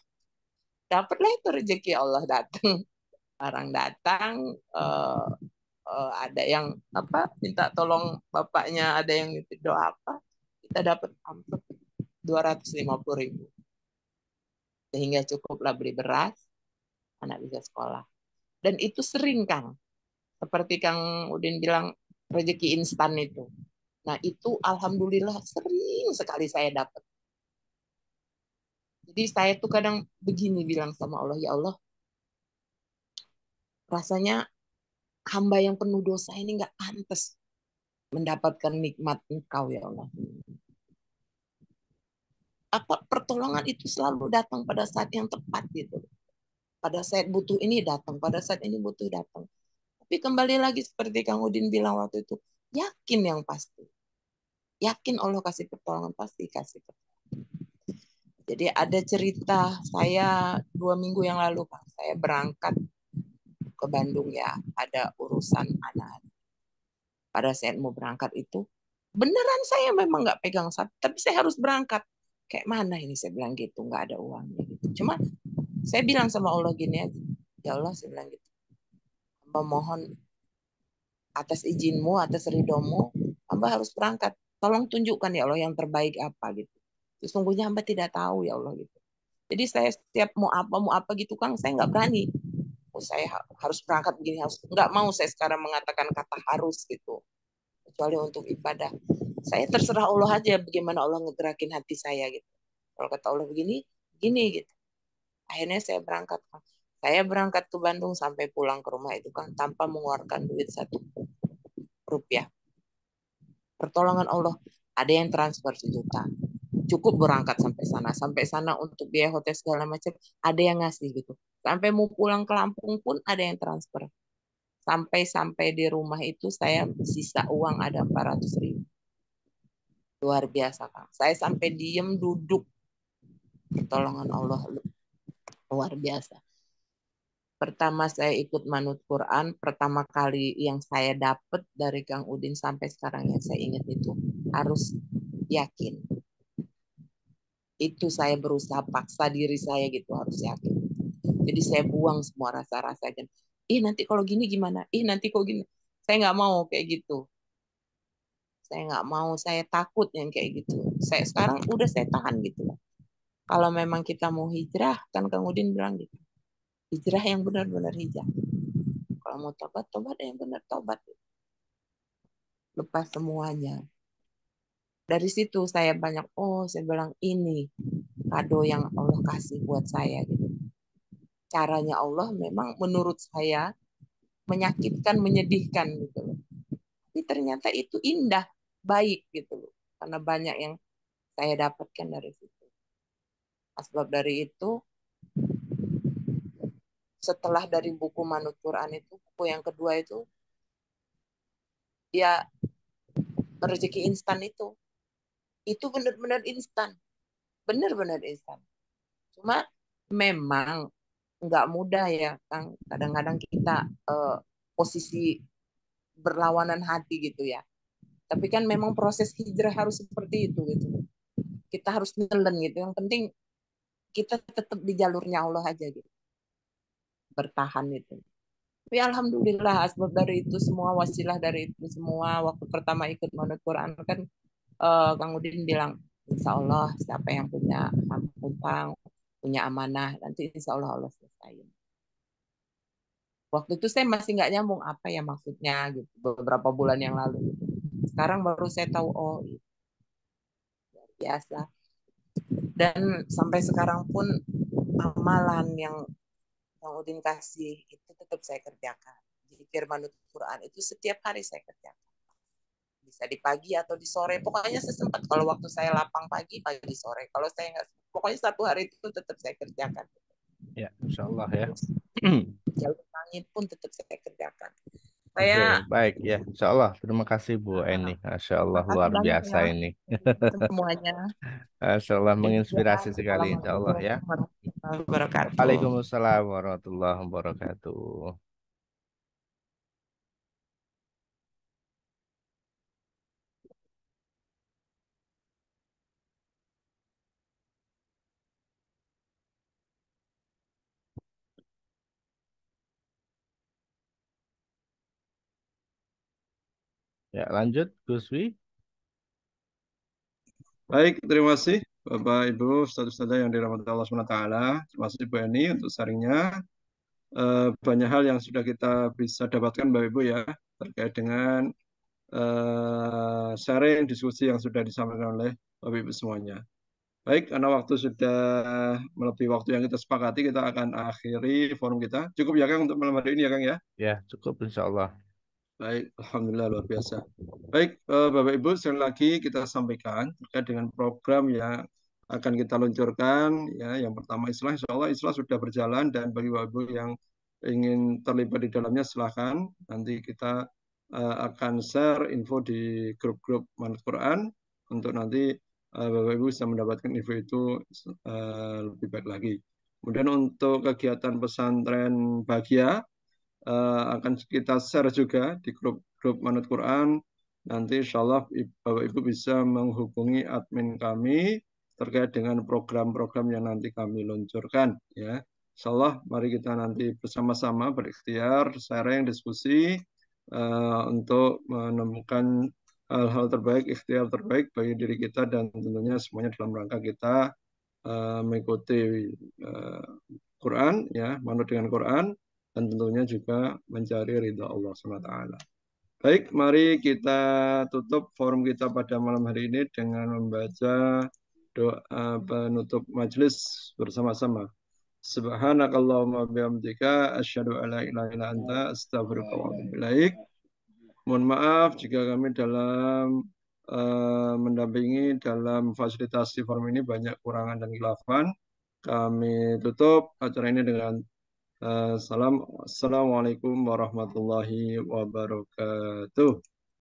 dapatlah itu rezeki Allah datang. Orang datang, ada yang minta tolong bapaknya, ada yang doa apa, kita dapat amplop 250.000. Sehingga cukuplah beli beras, anak bisa sekolah. Dan itu sering, Kang. Seperti Kang Udin bilang, rezeki instan itu. Nah itu alhamdulillah sering sekali saya dapat. Jadi saya tuh kadang begini bilang sama Allah, ya Allah, rasanya hamba yang penuh dosa ini nggak pantas mendapatkan nikmat Engkau ya Allah. Apa pertolongan itu selalu datang pada saat yang tepat gitu. Pada saat butuh ini datang, pada saat ini butuh datang. Tapi kembali lagi seperti Kang Udin bilang waktu itu, yakin yang pasti. Yakin Allah kasih pertolongan, pasti kasih pertolongan. Jadi ada cerita saya 2 minggu yang lalu, Pak. Saya berangkat ke Bandung ya, ada urusan anak. Pada saat mau berangkat itu, beneran saya memang nggak pegang sapi, tapi saya harus berangkat. Kayak mana ini saya bilang gitu, nggak ada uangnya gitu. Cuma saya bilang sama Allah gini aja, ya Allah saya bilang gitu, hamba mohon atas izinmu, atas ridhomu, hamba harus berangkat. Tolong tunjukkan ya Allah yang terbaik apa gitu. Sesungguhnya hamba tidak tahu ya Allah gitu. Jadi saya setiap mau apa gitu Kang, saya nggak berani. Oh, saya harus berangkat begini, harus nggak mau saya sekarang mengatakan kata harus gitu. Kecuali untuk ibadah. Saya terserah Allah aja bagaimana Allah ngegerakin hati saya gitu. Kalau kata Allah begini, gini gitu. Akhirnya saya berangkat. Saya berangkat ke Bandung sampai pulang ke rumah itu kan tanpa mengeluarkan duit 1 rupiah. Pertolongan Allah. Ada yang transfer 1 juta. Cukup berangkat sampai sana. Sampai sana untuk biaya hotel segala macam. Ada yang ngasih gitu. Sampai mau pulang ke Lampung pun ada yang transfer. Sampai di rumah itu saya sisa uang ada 400.000. Luar biasa Kang. Saya sampai diem duduk. Pertolongan Allah luar biasa. Pertama saya ikut manut Quran, pertama kali yang saya dapat dari Kang Udin sampai sekarang yang saya ingat itu harus yakin. Itu saya berusaha paksa diri saya gitu harus yakin. Jadi saya buang semua rasa-rasa dan nanti kalau gini gimana? Nanti kok gini. Saya nggak mau kayak gitu. Saya nggak mau, saya takut yang kayak gitu. Saya sekarang udah saya tahan gitu. Kalau memang kita mau hijrah, kan Kang Udin bilang gitu. Hijrah yang benar-benar hijrah. Kalau mau tobat, tobat yang benar tobat. Lepas semuanya. Dari situ saya banyak, saya bilang ini kado yang Allah kasih buat saya. Gitu. Caranya Allah memang menurut saya menyakitkan, menyedihkan gitu loh. Tapi ternyata itu indah, baik gitu loh. Karena banyak yang saya dapatkan dari situ. Sebab dari itu, setelah dari buku Manut Quran itu, buku yang kedua itu, ya rezeki instan itu benar-benar instan. Benar-benar instan. Cuma memang nggak mudah ya, Kang. Kadang-kadang kita posisi berlawanan hati gitu ya. Tapi kan memang proses hijrah harus seperti itu gitu. Kita harus nelen gitu. Yang penting kita tetap di jalurnya Allah aja gitu. Bertahan itu. Tapi alhamdulillah sebab dari itu semua, wasilah dari itu semua, waktu pertama ikut manut Quran kan Kang Udin bilang, insya Allah siapa yang punya hutang, punya amanah, nanti insya Allah Allah selesaiin. Waktu itu saya masih nggak nyambung apa ya maksudnya gitu, beberapa bulan yang lalu. Sekarang baru saya tahu, biasa. Dan sampai sekarang pun amalan yang Kang Udin kasih itu tetap saya kerjakan. Jadi firman Quran itu setiap hari saya kerjakan. Bisa di pagi atau di sore, pokoknya sesempat. Kalau waktu saya lapang pagi sore. Kalau saya nggak, pokoknya 1 hari itu tetap saya kerjakan. Ya, insya Allah ya. Jalur langit pun tetap saya kerjakan. Oke, baik ya, insya Allah. Terima kasih Bu Eni. Masya Allah luar biasa ya, ini. semuanya. Masya Allah menginspirasi sekali, insya Allah ya. Waalaikumsalam warahmatullahi wabarakatuh. Ya, lanjut Gus Wi. Baik, terima kasih Bapak Ibu Ustaz-Ustazah yang dirahmati Allah SWT. Terima kasih Bu Eni untuk sharingnya. Banyak hal yang sudah kita bisa dapatkan Bapak Ibu ya terkait dengan sharing diskusi yang sudah disampaikan oleh Bapak Ibu semuanya. Baik, karena waktu sudah melebihi waktu yang kita sepakati, kita akan akhiri forum kita. Cukup ya Kang untuk malam hari ini ya Kang ya? Ya, cukup insya Allah. Baik, alhamdulillah luar biasa. Baik, Bapak Ibu, sekali lagi kita sampaikan terkait dengan program yang akan kita luncurkan. Ya, yang pertama Islah, insya Allah Islah sudah berjalan dan bagi Bapak Ibu yang ingin terlibat di dalamnya silahkan. Nanti kita akan share info di grup-grup Manut Quran untuk nanti Bapak Ibu bisa mendapatkan info itu lebih baik lagi. Kemudian untuk kegiatan pesantren Bahagia, akan kita share juga di grup Manut Quran. Nanti insya Allah Bapak Ibu bisa menghubungi admin kami terkait dengan program-program yang nanti kami luncurkan. Ya, insya Allah mari kita nanti bersama-sama berikhtiar, sharing, diskusi untuk menemukan hal-hal terbaik, ikhtiar terbaik bagi diri kita dan tentunya semuanya dalam rangka kita mengikuti Quran, ya, manut dengan Quran dan tentunya juga mencari ridha Allah SWT. Baik, mari kita tutup forum kita pada malam hari ini dengan membaca doa penutup majelis bersama-sama. Subhanakallahumma bihamdika asyhadu an la ilaha illa anta astaghfiruka wa atubu ilaik. Mohon maaf jika kami dalam mendampingi dalam fasilitasi forum ini banyak kurangan dan khilafan. Kami tutup acara ini dengan Assalamualaikum warahmatullahi wabarakatuh.